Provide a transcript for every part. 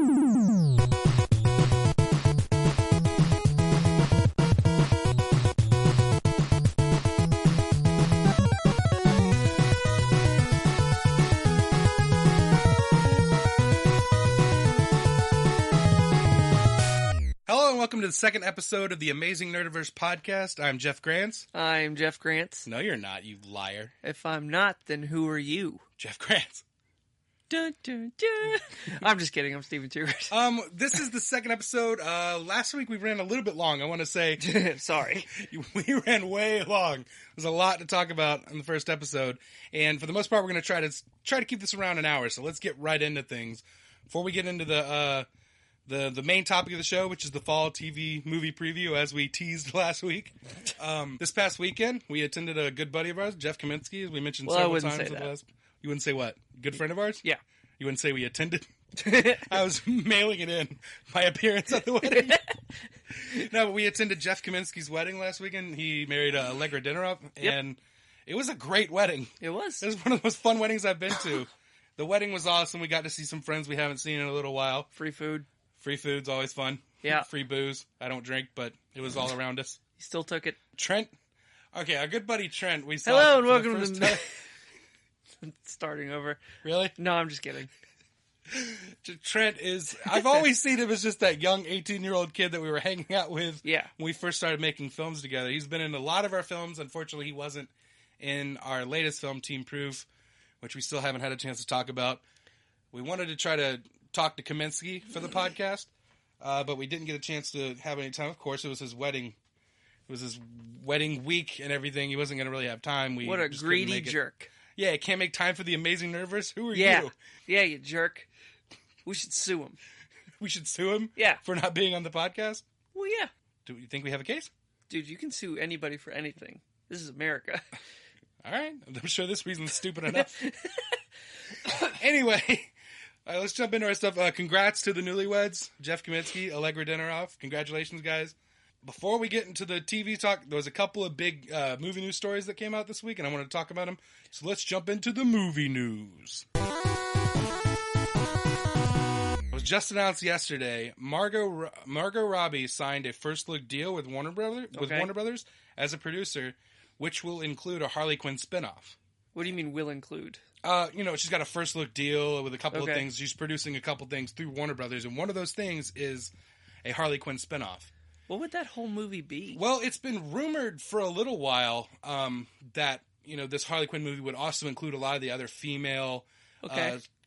Welcome to the second episode of the Amazing Nerdiverse podcast. I'm Jeff Grants. I'm Jeff Grants. No, you're not, you liar. If I'm not, then who are you? Jeff Grants. Dun, dun, dun. I'm just kidding. I'm Steven Tugert. This is the second episode. Last week we ran a little bit long. I want to say... Sorry. We ran way long. There's a lot to talk about in the first episode. And for the most part, we're going to try to keep this around an hour. So let's get right into things. Before we get into the main topic of the show, which is the fall TV movie preview, as we teased last week. This past weekend, we attended a good buddy of ours, Jeff Kaminsky, as we mentioned several times. You wouldn't say what? Good friend of ours? Yeah. You wouldn't say we attended? I was mailing it in, my appearance at the wedding. No, but we attended Jeff Kaminsky's wedding last weekend. He married Allegra Dinnerup, and it was a great wedding. It was. It was one of the most fun weddings I've been to. The wedding was awesome. We got to see some friends we haven't seen in a little while. Free food. Free food's always fun. Yeah. Free booze. I don't drink, but it was all around us. You still took it. Trent. Okay, our good buddy Trent. We saw. Hello and welcome to the... Starting over. Really? No, I'm just kidding. Trent is... I've always seen him as just that young 18-year-old kid that we were hanging out with when we first started making films together. He's been in a lot of our films. Unfortunately, he wasn't in our latest film, Team Proof, which we still haven't had a chance to talk about. We wanted to try to talk to Kaminsky for the podcast, but we didn't get a chance to have any time. Of course, it was his wedding. It was his wedding week and everything. He wasn't going to really have time. What a greedy jerk. Yeah, he can't make time for the Amazing Nerdiverse? Who are you? Yeah, you jerk. We should sue him. We should sue him? Yeah. For not being on the podcast? Well, yeah. Do you think we have a case? Dude, you can sue anybody for anything. This is America. All right. I'm sure this reason's stupid enough. Anyway... All right, let's jump into our stuff. Congrats to the newlyweds, Jeff Kaminsky, Allegra Dinnerup. Congratulations, guys. Before we get into the TV talk, there was a couple of big movie news stories that came out this week, and I want to talk about them. So let's jump into the movie news. It was just announced yesterday. Margot Robbie signed a first-look deal with Warner Brothers as a producer, which will include a Harley Quinn spinoff. What do you mean will include? She's got a first look deal with a couple of things. She's producing a couple things through Warner Brothers, and one of those things is a Harley Quinn spinoff. What would that whole movie be? Well, it's been rumored for a little while that this Harley Quinn movie would also include a lot of the other female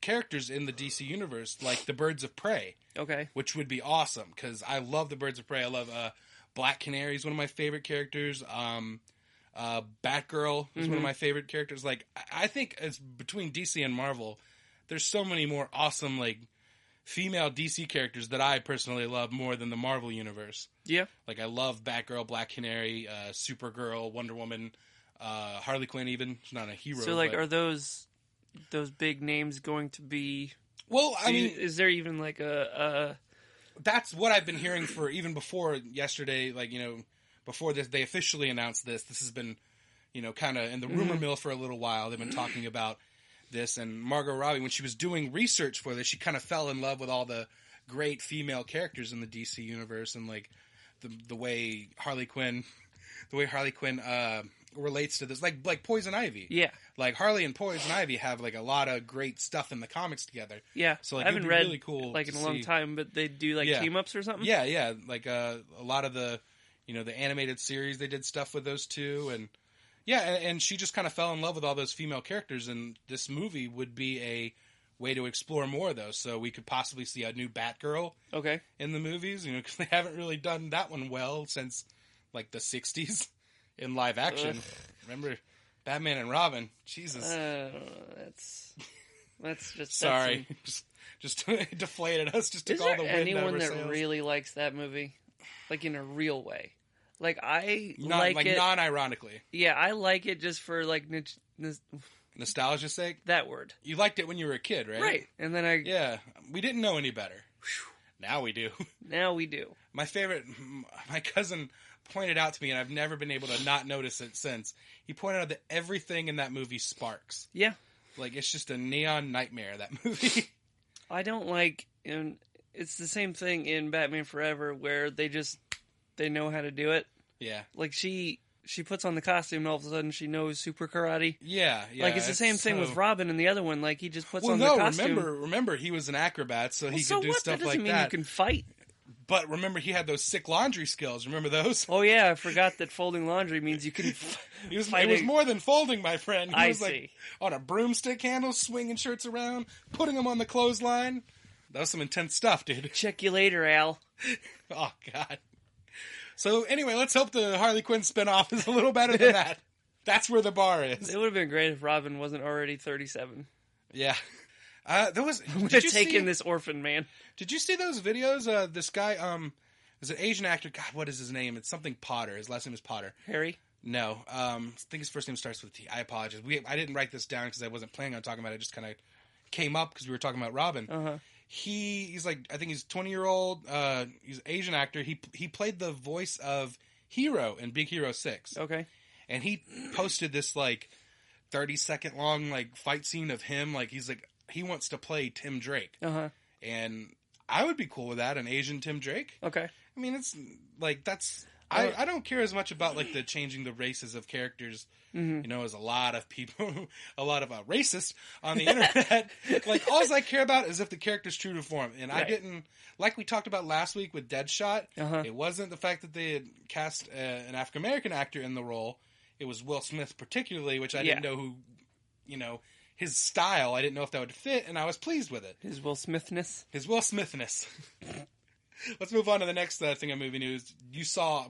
characters in the DC universe, like the Birds of Prey. Okay, which would be awesome because I love the Birds of Prey. I love Black Canary is one of my favorite characters. Batgirl is one of my favorite characters. Like, I think it's between DC and Marvel, there's so many more awesome, like, female DC characters that I personally love more than the Marvel universe. Yeah. Like, I love Batgirl, Black Canary, Supergirl, Wonder Woman, Harley Quinn even. She's not a hero. So, like, are those big names going to be... Well, I mean... Is there even, like, a... That's what I've been hearing for even before yesterday, like, before they officially announced this. This has been, kind of in the rumor mill for a little while. They've been talking about this. And Margot Robbie, when she was doing research for this, she kind of fell in love with all the great female characters in the DC universe and, like, the way Harley Quinn relates to this. Like Poison Ivy. Yeah. Like, Harley and Poison Ivy have, like, a lot of great stuff in the comics together. Yeah. So, like, I haven't read, really cool like, in a long time, but they do, like, team-ups or something? Yeah. Like, a lot of the... the animated series, they did stuff with those two. And and she just kind of fell in love with all those female characters. And this movie would be a way to explore more of those. So we could possibly see a new Batgirl in the movies, because they haven't really done that one well since, like, the 60s in live action. Ugh. Remember Batman and Robin? Jesus. That's just... Sorry. Just deflated us. Just took all the wind out of our sails. Is there anyone that really likes that movie? Like, in a real way? Like, I like it... non-ironically. Yeah, I like it just for, like... Nostalgia's sake? That word. You liked it when you were a kid, right? Right. And then Yeah. We didn't know any better. Now we do. Now we do. My cousin pointed out to me, and I've never been able to not notice it since. He pointed out that everything in that movie sparks. Yeah. Like, it's just a neon nightmare, that movie. I don't like... it's the same thing in Batman Forever where they know how to do it. Yeah. Like she puts on the costume and all of a sudden she knows super karate. Yeah. Like it's the same thing with Robin and the other one. Like he just puts on the costume. Remember he was an acrobat, so he could do stuff like that. That doesn't mean you can fight. But remember, he had those sick laundry skills. Remember those? Oh, yeah. I forgot that folding laundry means you can It was more than folding, my friend. He was see. Like on a broomstick handle, swinging shirts around, putting them on the clothesline. That was some intense stuff, dude. Check you later, Al. Oh, God. So, anyway, let's hope the Harley Quinn spinoff is a little better than that. That's where the bar is. It would have been great if Robin wasn't already 37. Yeah. I'm going to take in this orphan man. Did you see those videos? This guy, is an Asian actor. God, what is his name? It's something Potter. His last name is Potter. Harry? No. I think his first name starts with T. I apologize. I didn't write this down because I wasn't planning on talking about it. It just kind of came up because we were talking about Robin. Uh-huh. He's like, I think he's 20-year-old. He's an Asian actor. He played the voice of Hero in Big Hero 6. Okay. And he posted this, like, 30-second long, like, fight scene of him. Like, he's like, he wants to play Tim Drake. Uh-huh. And I would be cool with that, an Asian Tim Drake. Okay. I mean, it's, like, that's... I don't care as much about, like, the changing the races of characters, you know, as a lot of people, a lot of racists on the internet. Like, all I care about is if the character's true to form. And I didn't, like we talked about last week with Deadshot, it wasn't the fact that they had cast an African-American actor in the role. It was Will Smith particularly, which I didn't know who, you know, his style. I didn't know if that would fit, and I was pleased with it. His Will Smithness? His Will Smithness. Let's move on to the next thing on movie news. We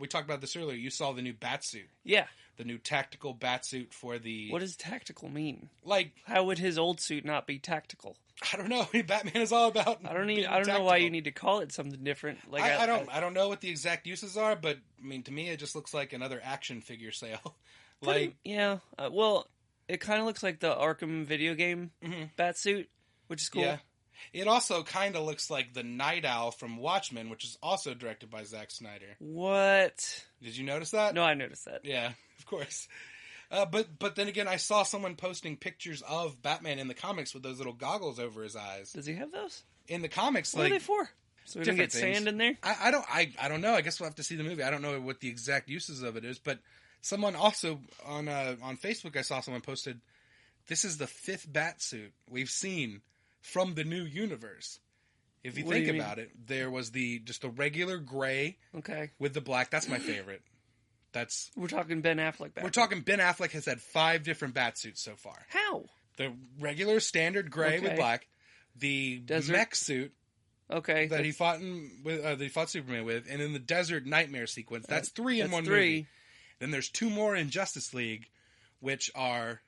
talked about this earlier, you saw the new Batsuit. Yeah. The new tactical Batsuit for the... What does tactical mean? Like... How would his old suit not be tactical? I don't know. Batman is all about I don't know why you need to call it something different. Like I don't know what the exact uses are, but I mean, to me, it just looks like another action figure sale. Like... Yeah. Well, it kind of looks like the Arkham video game Batsuit, which is cool. Yeah. It also kind of looks like the Night Owl from Watchmen, which is also directed by Zack Snyder. What? Did you notice that? No, I noticed that. Yeah, of course. But then again, I saw someone posting pictures of Batman in the comics with those little goggles over his eyes. Does he have those? In the comics, what are they for? So we don't get sand in there? I don't know. I guess we'll have to see the movie. I don't know what the exact uses of it is, but someone also on Facebook, I saw someone posted, this is the 5th Batsuit we've seen from the new universe. If you think about it, there was just the regular gray with the black. That's my favorite. We're talking Ben Affleck Batman. We're talking Ben Affleck has had 5 different Batsuits so far. How? The regular standard gray with black, the mech suit that he fought Superman with, and in the Desert Nightmare sequence. That's 3 in one movie. Then there's 2 more in Justice League, which are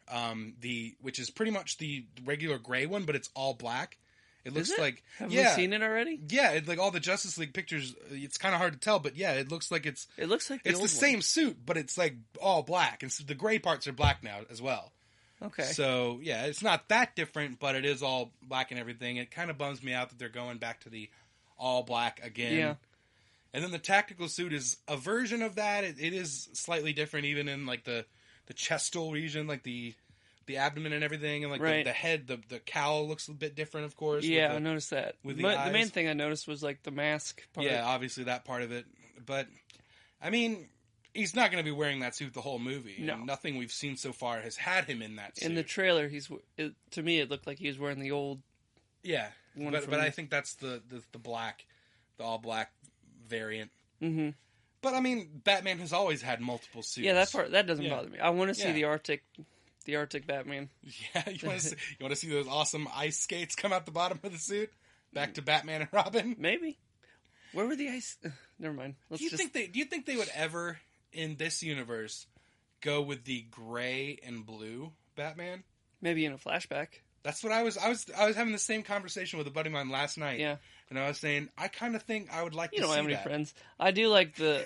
which is pretty much the regular gray one, but it's all black. It looks like Have we seen it already? Yeah, like all the Justice League pictures, it's kind of hard to tell, but yeah, it looks like it's the same suit, but it's like all black, and so the gray parts are black now as well. Okay. So yeah, it's not that different, but it is all black and everything. It kind of bums me out that they're going back to the all black again. Yeah. And then the tactical suit is a version of that. It is slightly different, even in like the chestal region, like the abdomen and everything, and like the head, the cowl looks a bit different, of course. Yeah, I noticed that. With the main thing I noticed was like the mask part. Yeah, obviously that part of it. But, I mean, he's not going to be wearing that suit the whole movie. No. And nothing we've seen so far has had him in that suit. In the trailer, to me, it looked like he was wearing the old... Yeah, but I think that's the black, the all black variant. Mm-hmm. But, I mean, Batman has always had multiple suits. Yeah, that doesn't bother me. I want to see the Arctic Batman. Yeah, you want to see those awesome ice skates come out the bottom of the suit? Back to Batman and Robin? Maybe. Where were the ice... Never mind. Do you think they would ever, in this universe, go with the gray and blue Batman? Maybe in a flashback. That's what I was having the same conversation with a buddy of mine last night. Yeah. And I was saying, I kind of think I would like to see that. You don't have any friends. I do like the...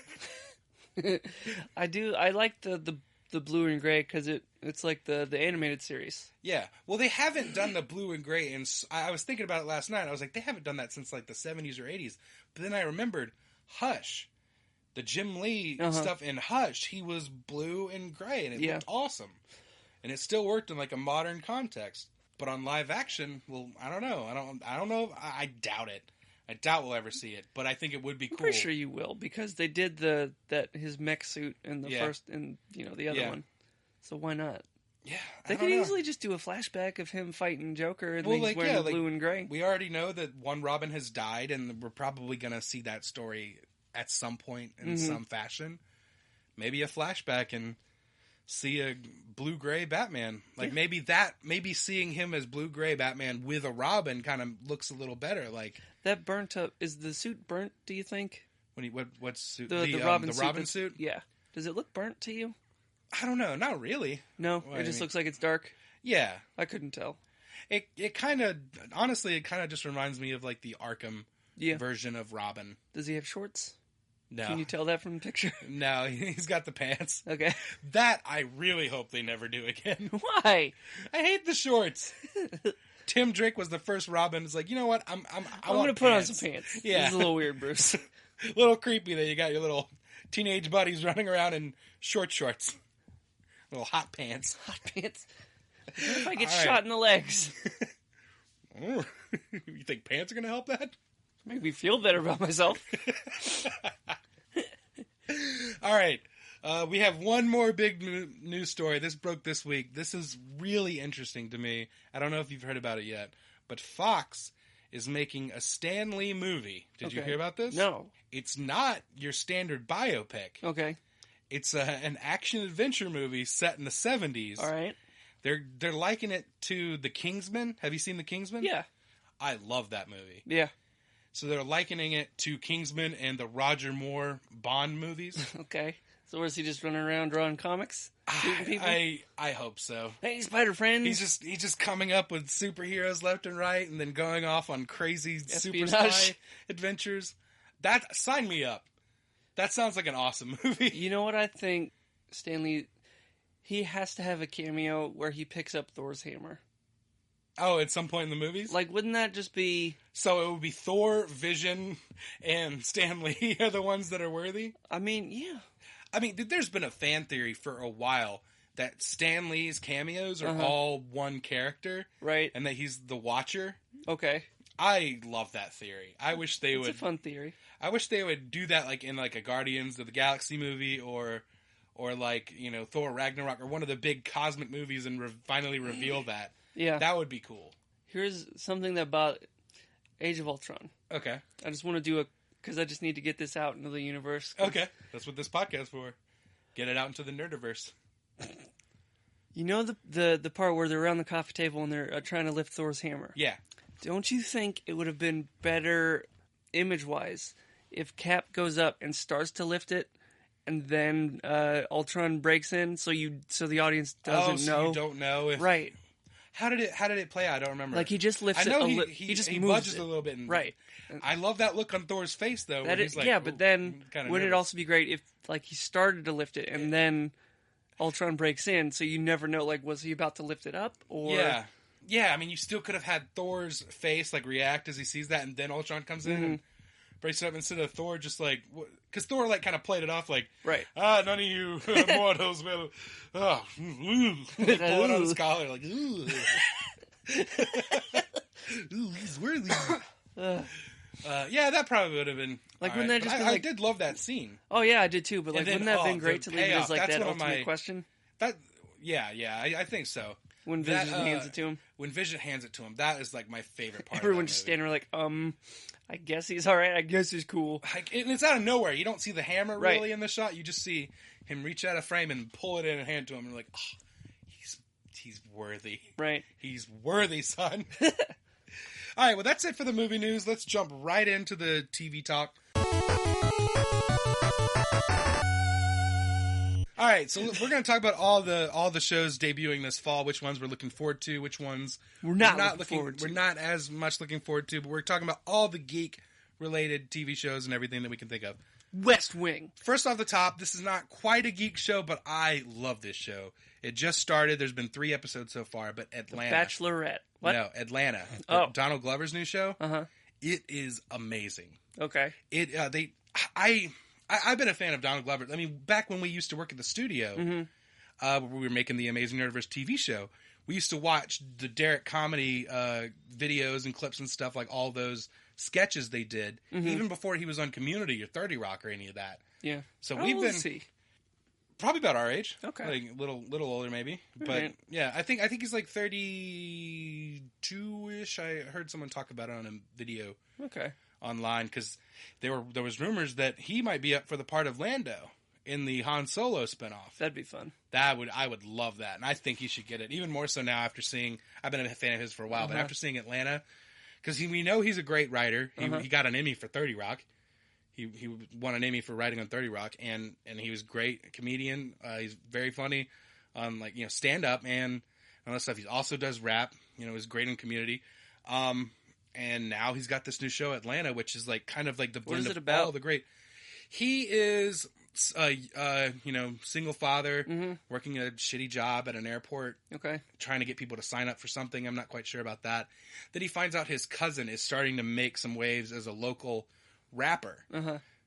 I like the blue and gray because it's like the animated series. Yeah. Well, they haven't done the blue and gray, and I was thinking about it last night. I was like, they haven't done that since like the 70s or 80s. But then I remembered Hush. The Jim Lee stuff in Hush, he was blue and gray, and it looked awesome. And it still worked in like a modern context. But on live action, well, I don't know. I don't know. I doubt it. I doubt we'll ever see it, but I think it would be cool. I'm pretty sure you will, because they did his mech suit in the first, and the other one. So why not? Yeah, they could easily just do a flashback of him fighting Joker, and he's wearing blue and gray. We already know that one Robin has died, and we're probably going to see that story at some point in some fashion. Maybe a flashback and see a blue-gray Batman. Like, maybe seeing him as blue-gray Batman with a Robin kind of looks a little better. Like, that burnt up. Is the suit burnt, do you think? What suit? The Robin suit? Yeah. Does it look burnt to you? I don't know. Not really. No? It just looks like it's dark? Yeah. I couldn't tell. It kind of, honestly, it kind of just reminds me of, like, the Arkham version of Robin. Does he have shorts? No. Can you tell that from the picture? No, he's got the pants. Okay. That I really hope they never do again. Why? I hate the shorts. Tim Drake was the first Robin. It's like, you know what? I'm going to put on some pants. Yeah. This is a little weird, Bruce. A little creepy that you got your little teenage buddies running around in shorts. Little hot pants. Hot pants. What if I get shot in the legs? You think pants are going to help that? Make me feel better about myself. All right. We have one more big news story. This broke this week. This is really interesting to me. I don't know if you've heard about it yet, but Fox is making a Stan Lee movie. Did you hear about this? No. It's not your standard biopic. Okay. It's an action-adventure movie set in the 70s. All right. They're likening it to The Kingsman. Have you seen The Kingsman? Yeah. I love that movie. Yeah. So they're likening it to Kingsman and the Roger Moore Bond movies. Okay. So is he just running around drawing comics? Shooting people? I hope so. Hey, Spider Friends. He's just coming up with superheroes left and right and then going off on crazy espionage. super spy adventures. Sign me up. That sounds like an awesome movie. You know what I think, Stanley? He has to have a cameo where he picks up Thor's hammer. Oh, at some point in the movies? Like, wouldn't that just be... So it would be Thor, Vision, and Stan Lee are the ones that are worthy? I mean, yeah. I mean, there's been a fan theory for a while that Stan Lee's cameos are all one character. Right. And that he's the Watcher. Okay. I love that theory. I wish they would... It's a fun theory. I wish they would do that like in like a Guardians of the Galaxy movie or like, Thor Ragnarok or one of the big cosmic movies and finally reveal that. Yeah. That would be cool. Here's something about Age of Ultron. Okay. I just want to do because I just need to get this out into the universe. Okay. That's what this podcast is for. Get it out into the Nerdiverse. You know the part where they're around the coffee table and they're trying to lift Thor's hammer? Yeah. Don't you think it would have been better, image-wise, if Cap goes up and starts to lift it, and then Ultron breaks in, so the audience doesn't know? You don't know if... Right. How did it play out? I don't remember. Like, he just lifts it. I know he just moves budges it. A little bit. Right. I love that look on Thor's face, though. But then wouldn't it also be great if, like, he started to lift it, and then Ultron breaks in, so you never know, like, was he about to lift it up? Or... Yeah. Yeah, I mean, you still could have had Thor's face, like, react as he sees that, and then Ultron comes in and breaks it up instead of Thor just, like... Because Thor, like, kind of played it off, like... Right. None of you mortals will... Pull it on his collar, like, ooh. Ooh, he's worthy. Yeah, that probably would have been... Like, wouldn't that just be, I did love that scene. Oh, yeah, I did, too, but, like, wouldn't that have been great to leave it as, like, that ultimate question? Yeah, I think so. When Vision hands it to him? When Vision hands it to him, that is, like, my favorite part. Everyone just standing there like, I guess he's alright, I guess he's cool. And it's out of nowhere. You don't see the hammer really in the shot. You just see him reach out a frame and pull it in and hand it to him. And you're like, oh, he's worthy. Right. He's worthy, son. All right, well, that's it for the movie news. Let's jump right into the TV talk. All right, so we're going to talk about all the shows debuting this fall. Which ones we're looking forward to? Which ones we're not looking forward to? We're not as much looking forward to. But we're talking about all the geek-related TV shows and everything that we can think of. West Wing. First off the top, this is not quite a geek show, but I love this show. It just started. There's been 3 episodes so far, but Atlanta. The Bachelorette. What? No, Atlanta. Oh. Donald Glover's new show. Uh-huh. It is amazing. Okay. I've been a fan of Donald Glover. I mean, back when we used to work at the studio, where we were making the Amazing Nerdiverse TV show, we used to watch the Derek comedy videos and clips and stuff, like all those sketches they did, even before he was on Community or 30 Rock or any of that. Yeah. So we've been probably about our age. Okay. Like little older maybe. But right. yeah, I think he's like 32-ish. I heard someone talk about it on a video online because there was rumors that he might be up for the part of Lando in the Han Solo spinoff. That'd be fun. I would love that, and I think he should get it even more so now after seeing. I've been a fan of his for a while, but after seeing Atlanta, because we know he's a great writer. He got an Emmy for 30 Rock. He won an Emmy for writing on 30 Rock, and he was great comedian. He's very funny on stand up and all that stuff. He also does rap. He's great in Community. And now he's got this new show Atlanta, which is kind of like the blend of all the great. He is single father, working a shitty job at an airport. Okay. Trying to get people to sign up for something. I'm not quite sure about that. Then he finds out his cousin is starting to make some waves as a local rapper.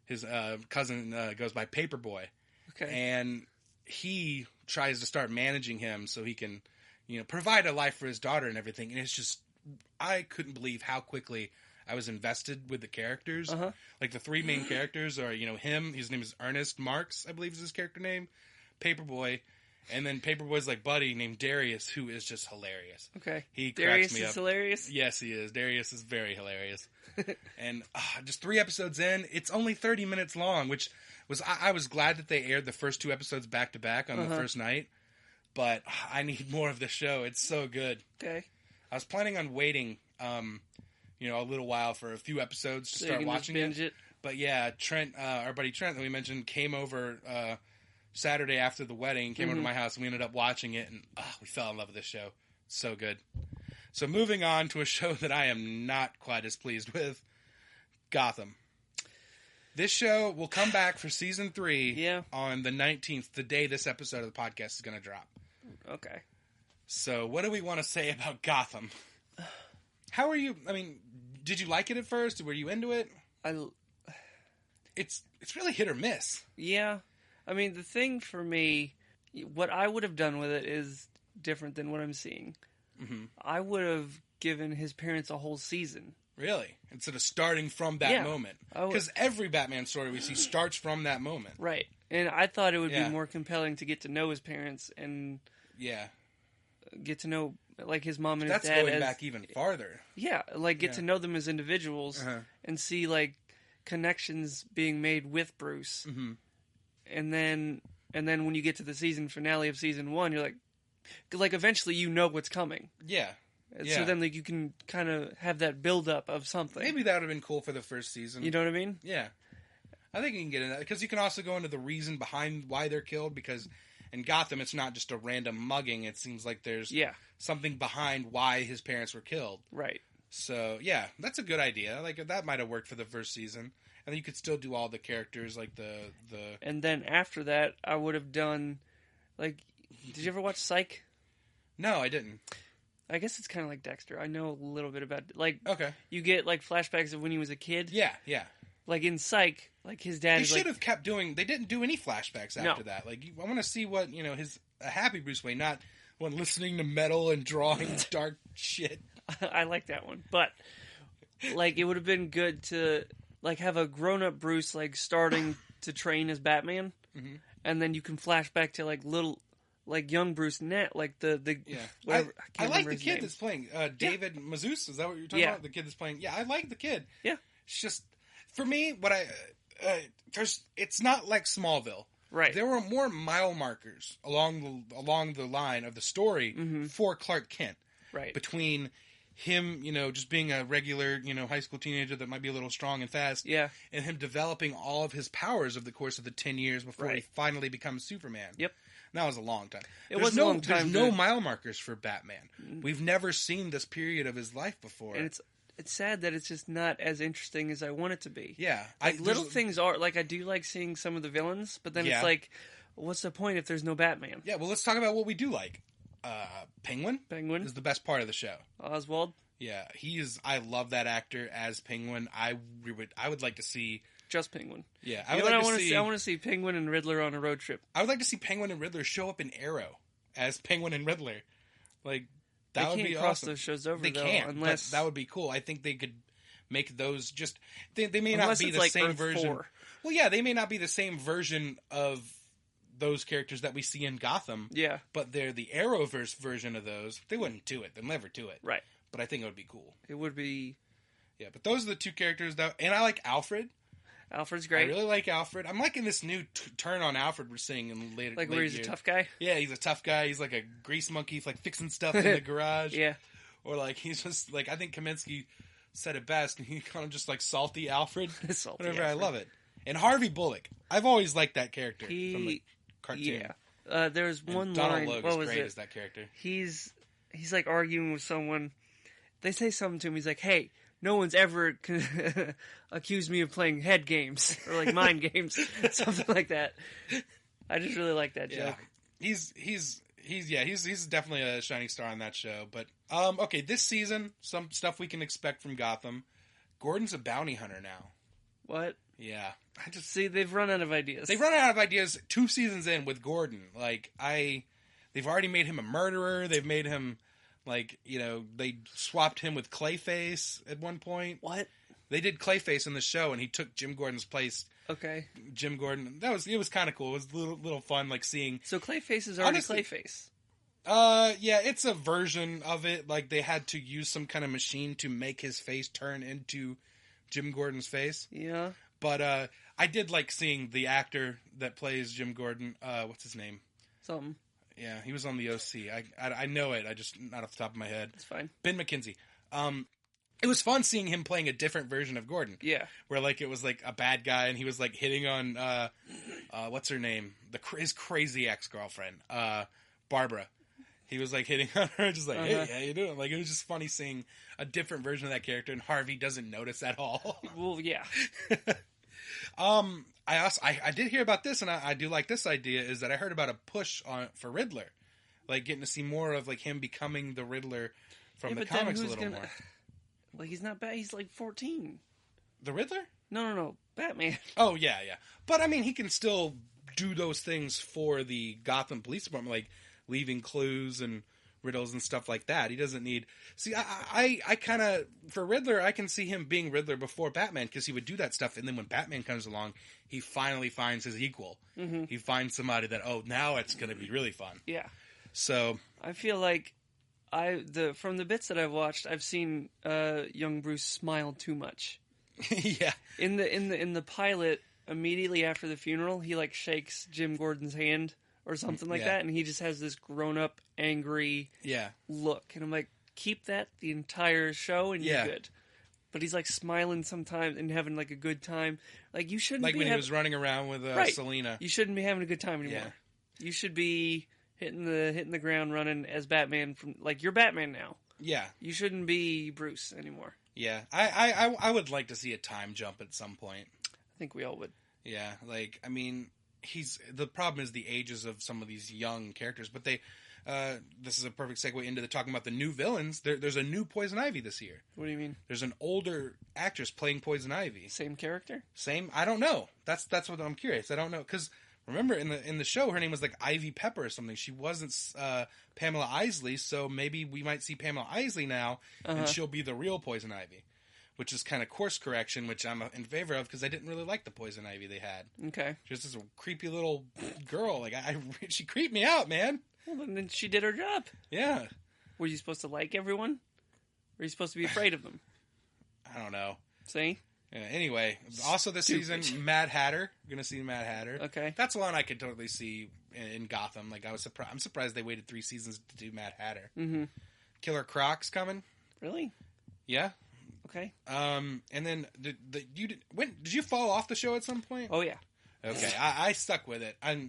His cousin goes by Paperboy. Okay. And he tries to start managing him so he can, provide a life for his daughter and everything. And it's just, I couldn't believe how quickly I was invested with the characters. Like the three main characters are, him, his name is Ernest Marks, I believe is his character name, Paperboy, and then Paperboy's buddy named Darius, who is just hilarious. Okay. He Darius cracks me up. Is hilarious? Yes, he is. Darius is very hilarious. And just 3 episodes in, it's only 30 minutes long, which was, I was glad that they aired the first 2 episodes back to back on the first night, but I need more of the show. It's so good. Okay. I was planning on waiting, a little while for a few episodes to start watching it. But yeah, Trent, our buddy Trent that we mentioned, came over Saturday after the wedding, came over to my house, and we ended up watching it, and we fell in love with this show. So good. So moving on to a show that I am not quite as pleased with, Gotham. This show will come back for season 3 on the 19th, the day this episode of the podcast is going to drop. Okay. So what do we want to say about Gotham? How are you? I mean, did you like it at first? Were you into it? It's really hit or miss. Yeah. I mean, the thing for me, what I would have done with it is different than what I'm seeing. I would have given his parents a whole season. Really? Instead of starting from that moment. Because every Batman story we see starts from that moment. Right. And I thought it would be more compelling to get to know his parents and get to know his mom and his dad. That's going back even farther. Yeah, get to know them as individuals and see connections being made with Bruce. And then when you get to the season finale of season 1, you're like eventually you know what's coming. Yeah. So then you can kind of have that build up of something. Maybe that would have been cool for the first season. You know what I mean? Yeah. I think you can get into that because you can also go into the reason behind why they're killed, because in Gotham it's not just a random mugging. It seems like there's something behind why his parents were killed. Right. So, yeah, that's a good idea. That might have worked for the first season. And then you could still do all the characters the And then after that, I would have done did you ever watch Psych? No, I didn't. I guess it's kind of like Dexter. I know a little bit about okay. You get flashbacks of when he was a kid. Yeah, yeah. In Psych, his dad. They should have kept doing. They didn't do any flashbacks after that. I want to see what a happy Bruce Wayne, not one listening to metal and drawing dark shit. I like that one, but it would have been good to have a grown up Bruce starting to train as Batman, and then you can flash back to little. Young Bruce Net, the whatever. I like the kid that's playing David Mazouz. Is that what you're talking about? The kid that's playing. Yeah, I like the kid. Yeah, it's just for me. It's not like Smallville. Right. There were more mile markers along the line of the story for Clark Kent. Right. Between him, just being a regular, high school teenager that might be a little strong and fast. Yeah. And him developing all of his powers over the course of the 10 years before he finally becomes Superman. Yep. That was a long time. A long time. There's no mile markers for Batman. We've never seen this period of his life before. And it's sad that it's just not as interesting as I want it to be. Yeah. Little things are, I do like seeing some of the villains, but then it's what's the point if there's no Batman? Yeah, well, let's talk about what we do like. Penguin? Penguin. Is the best part of the show. Oswald? Yeah, I love that actor as Penguin. I would like to see... Just Penguin. Yeah, I want to see Penguin and Riddler on a road trip. I would like to see Penguin and Riddler show up in Arrow as Penguin and Riddler. That would be awesome. They can't cross those shows over. They can't. Unless that would be cool. I think they could make those just they may Unless not be it's the like same Earth version. 4. Well, yeah, they may not be the same version of those characters that we see in Gotham. Yeah. But they're the Arrowverse version of those. They wouldn't do it. They'll never do it. Right. But I think it would be cool. It would be. Yeah, but those are the two characters that, and I like Alfred. Alfred's great. I really like Alfred. I'm liking this new turn on Alfred we're seeing in later. Like where he's years. a tough guy. Yeah, he's a tough guy. He's like a grease monkey, like fixing stuff in the garage. Yeah. Or like he's just like I think Kaminsky said it best. He kind of just like salty Alfred. Salty Whatever. Alfred. I love it. And Harvey Bullock. I've always liked that character from the cartoon. Yeah. There's one Donald line. Logue What is was great it? as that character. He's like arguing with someone. They say something to him. He's like, "Hey, no one's ever accused me of playing head games or like mind games, something like that." I just really like that joke. He's definitely a shining star on that show. But okay, this season, some stuff we can expect from Gotham. Gordon's a bounty hunter now. What? Yeah, I just see they've run out of ideas. They've run out of ideas 2 seasons in with Gordon. They've already made him a murderer. They've made him. They swapped him with Clayface at one point. What? They did Clayface in the show, and he took Jim Gordon's place. Okay. Jim Gordon. It was kind of cool. It was a little fun, like seeing. So Clayface is already Clayface. Yeah, it's a version of it. Like they had to use some kind of machine to make his face turn into Jim Gordon's face. Yeah. But I did like seeing the actor that plays Jim Gordon. What's his name? Something. Yeah, he was on the OC. I know it. I just not off the top of my head. It's fine. Ben McKenzie. It was fun seeing him playing a different version of Gordon. Yeah. Where like it was like a bad guy and he was like hitting on what's her name? His crazy ex-girlfriend, Barbara. He was like hitting on her, just like, hey, how you doing? Like it was just funny seeing a different version of that character, and Harvey doesn't notice at all. Well, yeah. I did hear about this, and I do like this idea. Is that I heard about a push for Riddler, like getting to see more of like him becoming the Riddler from the comics a little more. Well, he's not bad. He's like 14. The Riddler? No. Batman. Oh yeah. But I mean, he can still do those things for the Gotham Police Department, like leaving clues and riddles and stuff like that. He doesn't need. See, I kind of for Riddler, I can see him being Riddler before Batman because he would do that stuff, and then when Batman comes along, he finally finds his equal. Mm-hmm. He finds somebody that now it's going to be really fun. Yeah. So I feel like from the bits that I've watched, I've seen young Bruce smile too much. Yeah. In the pilot, immediately after the funeral, he like shakes Jim Gordon's hand or something like that, and he just has this grown-up, angry look. And I'm like, keep that the entire show, and you're good. But he's like smiling sometimes and having like a good time. Like you shouldn't like be when he was running around with Selena. You shouldn't be having a good time anymore. Yeah. You should be hitting the ground running as Batman from like you're Batman now. Yeah. You shouldn't be Bruce anymore. Yeah. I would like to see a time jump at some point. I think we all would. Yeah. Like I mean, the problem is the ages of some of these young characters, but they this is a perfect segue into talking about the new villains. There's a new Poison Ivy this year. What do you mean? There's an older actress playing Poison Ivy. Same character? Same? I don't know. That's what I'm curious. I don't know because remember in the show her name was like Ivy Pepper or something. She wasn't Pamela Isley, so maybe we might see Pamela Isley now, and she'll be the real Poison Ivy, which is kind of course correction, which I'm in favor of because I didn't really like the Poison Ivy they had. Okay, just this creepy little girl. Like she creeped me out, man. Well, then she did her job. Yeah. Were you supposed to like everyone? Or were you supposed to be afraid of them? I don't know. See? Yeah, anyway, also this season, Mad Hatter. We're going to see Mad Hatter. Okay. That's one I could totally see in Gotham. Like I'm surprised they waited 3 seasons to do Mad Hatter. Mm-hmm. Killer Croc's coming. Really? Yeah. Okay. And then did you fall off the show at some point? Oh yeah. Okay, I stuck with it. I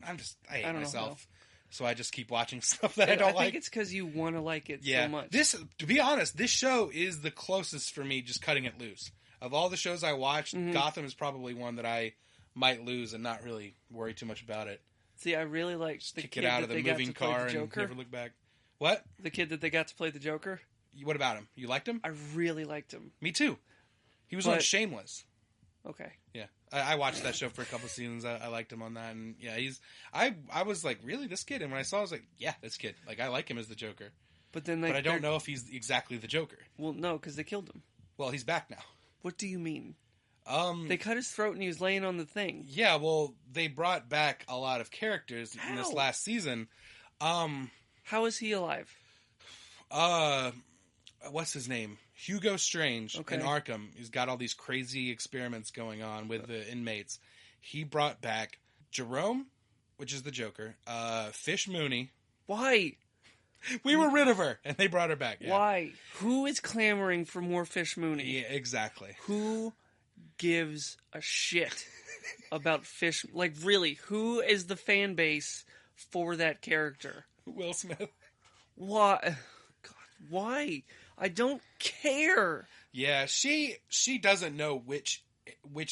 hate myself. So I just keep watching stuff that I don't like. I think it's because you want to like it so much. To be honest, this show is the closest for me just cutting it loose. Of all the shows I watched, Gotham is probably one that I might lose and not really worry too much about it. See, I really liked the kid it out of the moving car and never look back. What? The kid that they got to play the Joker? What about him? You liked him? I really liked him. Me too. He was on Shameless. Okay. Yeah. I watched that show for a couple of seasons. I liked him on that, and yeah, I was like, really, this kid? And when I saw, I was like, yeah, this kid. Like, I like him as the Joker. But then, but I don't know if he's exactly the Joker. Well, no, because they killed him. Well, he's back now. What do you mean? They cut his throat and he was laying on the thing. Yeah, well, they brought back a lot of characters in this last season. How is he alive? What's his name? Hugo Strange in Arkham. He's got all these crazy experiments going on with the inmates. He brought back Jerome, which is the Joker, Fish Mooney. Why? We were rid of her, and they brought her back. Yeah. Why? Who is clamoring for more Fish Mooney? Yeah, exactly. Who gives a shit about Fish? Like, really, who is the fan base for that character? Will Smith. Why? God, why? I don't care. Yeah, she doesn't know which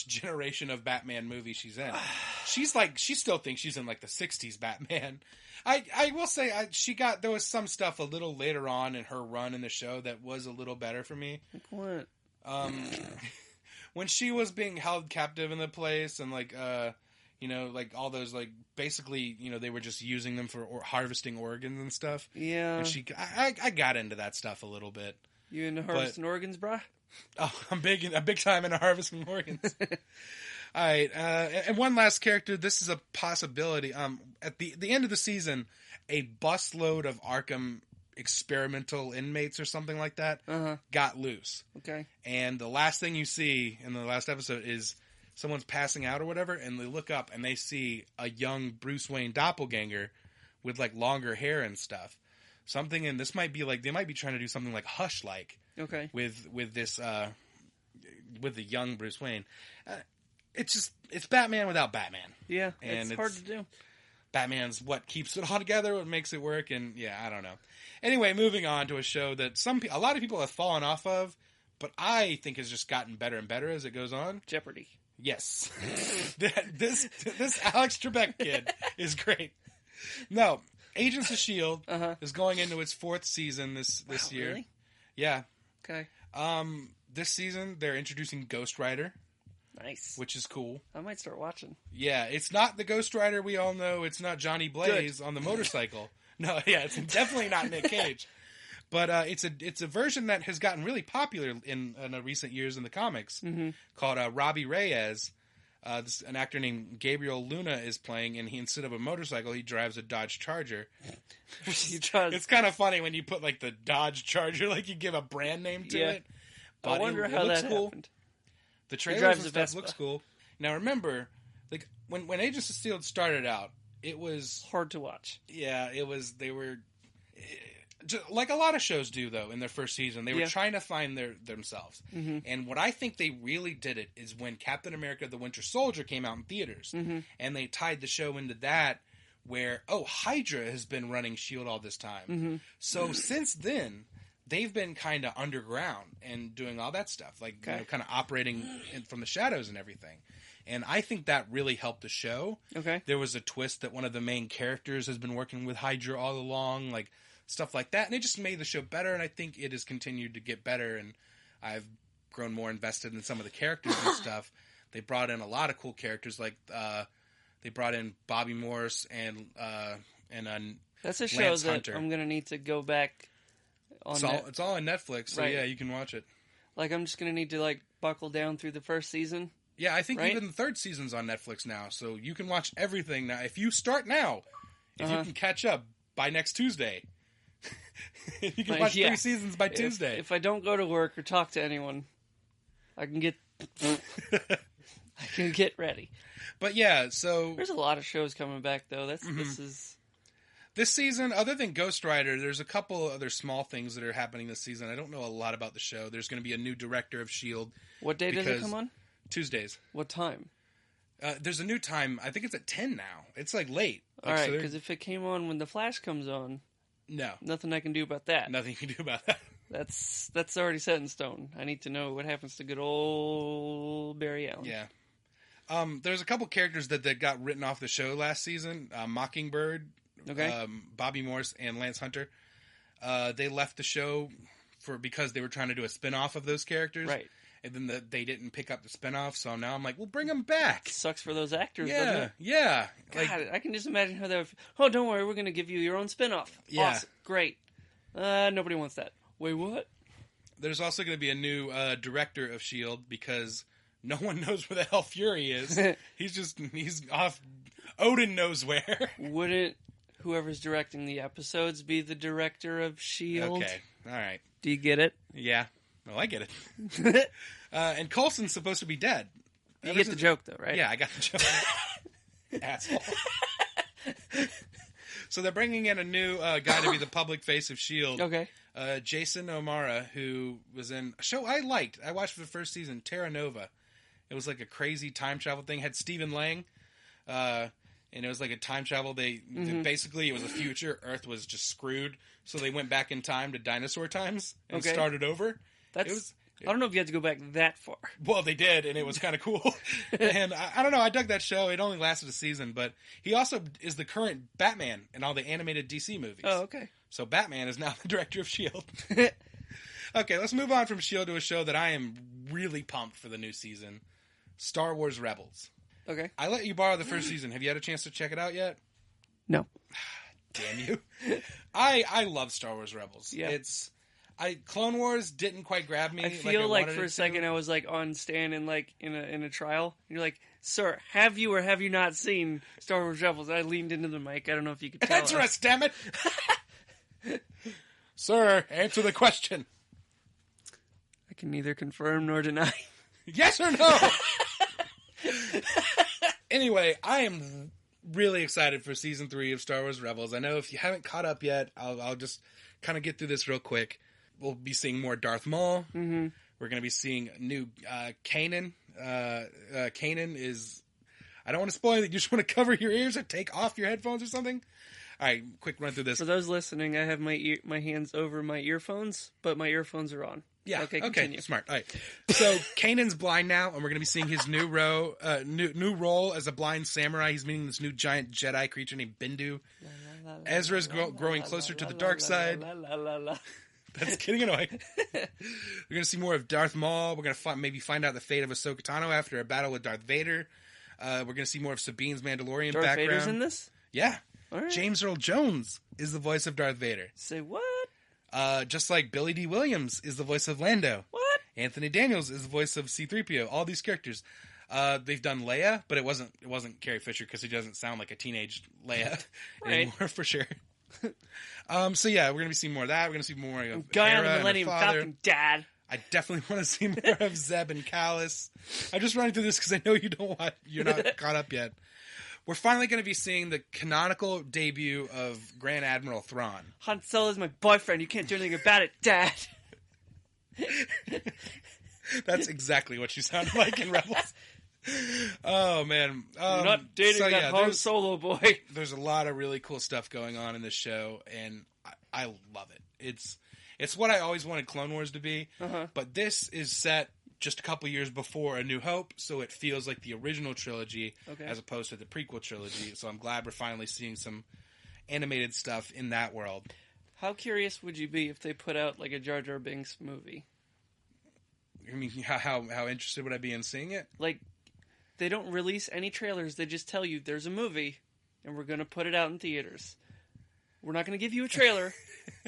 generation of Batman movie she's in. She still thinks she's in like the 60s Batman. I will say there was some stuff a little later on in her run in the show that was a little better for me. Like what? When she was being held captive in the place and like like all those like basically they were just using them for harvesting organs and stuff. Yeah. And I got into that stuff a little bit. You into harvesting organs, brah? Oh, I'm big time into harvesting organs. All right, and one last character. This is a possibility. At the end of the season, a busload of Arkham experimental inmates or something like that got loose. Okay. And the last thing you see in the last episode is someone's passing out or whatever, and they look up and they see a young Bruce Wayne doppelganger with like longer hair and stuff. Something, and this might be like they might be trying to do something like Hush like. Okay. With this with the young Bruce Wayne. It's Batman without Batman. Yeah, and it's hard to do. Batman's what keeps it all together, what makes it work, and yeah, I don't know. Anyway, moving on to a show that a lot of people have fallen off of, but I think has just gotten better and better as it goes on. Jeopardy. Yes. this Alex Trebek kid is great. No, Agents of S.H.I.E.L.D. is going into its 4th season this year. Really? Yeah. Okay. This season they're introducing Ghost Rider. Nice. Which is cool. I might start watching. Yeah, it's not the Ghost Rider we all know. It's not Johnny Blaze on the motorcycle. No, yeah, it's definitely not Nick Cage. But it's a version that has gotten really popular in recent years in the comics called Robbie Reyes. An actor named Gabriel Luna is playing, and he instead of a motorcycle, he drives a Dodge Charger. It's kind of funny when you put like the Dodge Charger, like you give a brand name to it. But I wonder how that happened. The trailers and stuff looks cool. Now remember, like when Agents of S.H.I.E.L.D. started out, it was hard to watch. Yeah, it was. They were like a lot of shows do though in their first season. They were trying to find themselves. And what I think they really did it is when Captain America: The Winter Soldier came out in theaters, and they tied the show into that. Where Hydra has been running S.H.I.E.L.D. all this time. So since then, they've been kind of underground and doing all that stuff, like kind of operating from the shadows and everything. And I think that really helped the show. Okay, there was a twist that one of the main characters has been working with Hydra all along, like stuff like that, and it just made the show better. And I think it has continued to get better, and I've grown more invested in some of the characters and stuff. They brought in a lot of cool characters, like they brought in Bobby Morse and that's a Lance show that Hunter. I'm gonna need to go back. It's all on Netflix, so yeah, you can watch it. Like I'm just gonna need to like buckle down through the first season. Yeah, I think even the 3rd season's on Netflix now, so you can watch everything now. If you start now, if you can catch up by next Tuesday, you can watch 3 seasons by Tuesday. If I don't go to work or talk to anyone, I can get ready. But yeah, so there's a lot of shows coming back though. This season, other than Ghost Rider, there's a couple other small things that are happening this season. I don't know a lot about the show. There's going to be a new director of S.H.I.E.L.D. What day does it come on? Tuesdays. What time? There's a new time. I think it's at 10 now. It's like late. All right, because if it came on when The Flash comes on, no, nothing I can do about that. Nothing you can do about that. That's already set in stone. I need to know what happens to good old Barry Allen. Yeah. There's a couple characters that got written off the show last season. Mockingbird, Bobby Morse, and Lance Hunter. They left the show because they were trying to do a spin-off of those characters. Right. And then they didn't pick up the spinoff, so now I'm like, well, bring them back. Sucks for those actors, doesn't it? Yeah. God, I can just imagine how they would... Oh, don't worry, we're going to give you your own spinoff. Yeah. Awesome. Great. Nobody wants that. Wait, what? There's also going to be a new director of S.H.I.E.L.D. because no one knows where the hell Fury is. He's off. Odin knows where. Wouldn't whoever's directing the episodes be the director of S.H.I.E.L.D.? Okay, all right. Do you get it? Yeah. Well, I get it. And Coulson's supposed to be dead. You get the joke, though, right? Yeah, I got the joke. Asshole. So they're bringing in a new guy to be the public face of S.H.I.E.L.D. Okay. Jason O'Mara, who was in a show I liked. I watched the first season, Terra Nova. It was like a crazy time travel thing. Had Stephen Lang. And it was like a time travel. Basically, it was a future. Earth was just screwed. So they went back in time to dinosaur times and started over. I don't know if you had to go back that far. Well, they did, and it was kind of cool. And I don't know. I dug that show. It only lasted a season, but he also is the current Batman in all the animated DC movies. Oh, okay. So Batman is now the director of S.H.I.E.L.D. Okay, let's move on from S.H.I.E.L.D. to a show that I am really pumped for the new season, Star Wars Rebels. Okay. I let you borrow the first season. Have you had a chance to check it out yet? No. Damn you. I love Star Wars Rebels. Yeah. Clone Wars didn't quite grab me. I feel like for a second I was like on Stan in a trial. You're like, sir, have you or have you not seen Star Wars Rebels? I leaned into the mic. I don't know if you could tell. Answer us, damn it! Sir, answer the question. I can neither confirm nor deny. Yes or no? Anyway, I am really excited for season 3 of Star Wars Rebels. I know if you haven't caught up yet, I'll just kind of get through this real quick. We'll be seeing more Darth Maul. Mm-hmm. We're going to be seeing new Kanan. Kanan is... I don't want to spoil it. You just want to cover your ears or take off your headphones or something? All right, quick run through this. For those listening, I have my hands over my earphones, but my earphones are on. Yeah, okay, continue. Smart. All right. So Kanan's blind now, and we're going to be seeing his new role as a blind samurai. He's meeting this new giant Jedi creature named Bindu. Ezra's growing closer to the dark side. That's getting annoying. We're going to see more of Darth Maul. We're going to maybe find out the fate of Ahsoka Tano after a battle with Darth Vader. We're going to see more of Sabine's Mandalorian Darth background. Vader's in this? Yeah. All right. James Earl Jones is the voice of Darth Vader. Say what? Just like Billy D. Williams is the voice of Lando. What? Anthony Daniels is the voice of C-3PO. All these characters. They've done Leia, but it wasn't Carrie Fisher because he doesn't sound like a teenage Leia anymore for sure. So yeah, we're gonna be seeing more of that. We're gonna see more of Guy Hera on the and Millennium her father. Falcon, Dad. I definitely want to see more of Zeb and Callus. I'm just running through this because I know you're not caught up yet. We're finally going to be seeing the canonical debut of Grand Admiral Thrawn. Han Solo's my boyfriend. You can't do anything about it, Dad. That's exactly what you sounded like in Rebels. Oh, man. You're not dating that Han Solo boy. There's a lot of really cool stuff going on in this show, and I love it. It's what I always wanted Clone Wars to be, but this is set just a couple years before A New Hope, so it feels like the original trilogy as opposed to the prequel trilogy. So I'm glad we're finally seeing some animated stuff in that world. How curious would you be if they put out like a Jar Jar Binks movie? I mean, how interested would I be in seeing it? Like, they don't release any trailers. They just tell you there's a movie, and we're going to put it out in theaters. We're not going to give you a trailer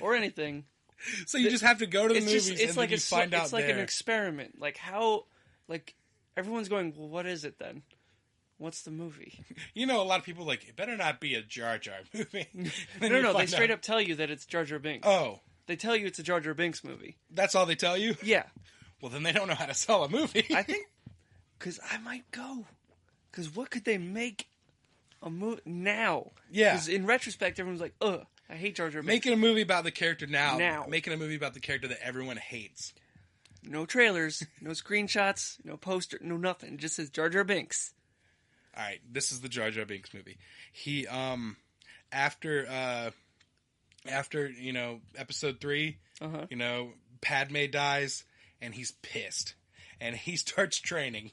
or anything. So you just have to go to the movies and like then you find out it's like an experiment. Like how, like everyone's going, well, what is it then? What's the movie? You know, a lot of people are like, it better not be a Jar Jar movie. No, they straight up tell you that it's Jar Jar Binks. Oh. They tell you it's a Jar Jar Binks movie. That's all they tell you? Yeah. Well, then they don't know how to sell a movie. I think, because I might go. Because what could they make a movie now? Yeah. Because in retrospect, everyone's like, ugh. I hate Jar Jar Binks. Making a movie about the character now. Making a movie about the character that everyone hates. No trailers, no screenshots, no poster, no nothing. It just says Jar Jar Binks. All right, this is the Jar Jar Binks movie. He after episode 3, Padme dies and he's pissed. And he starts training.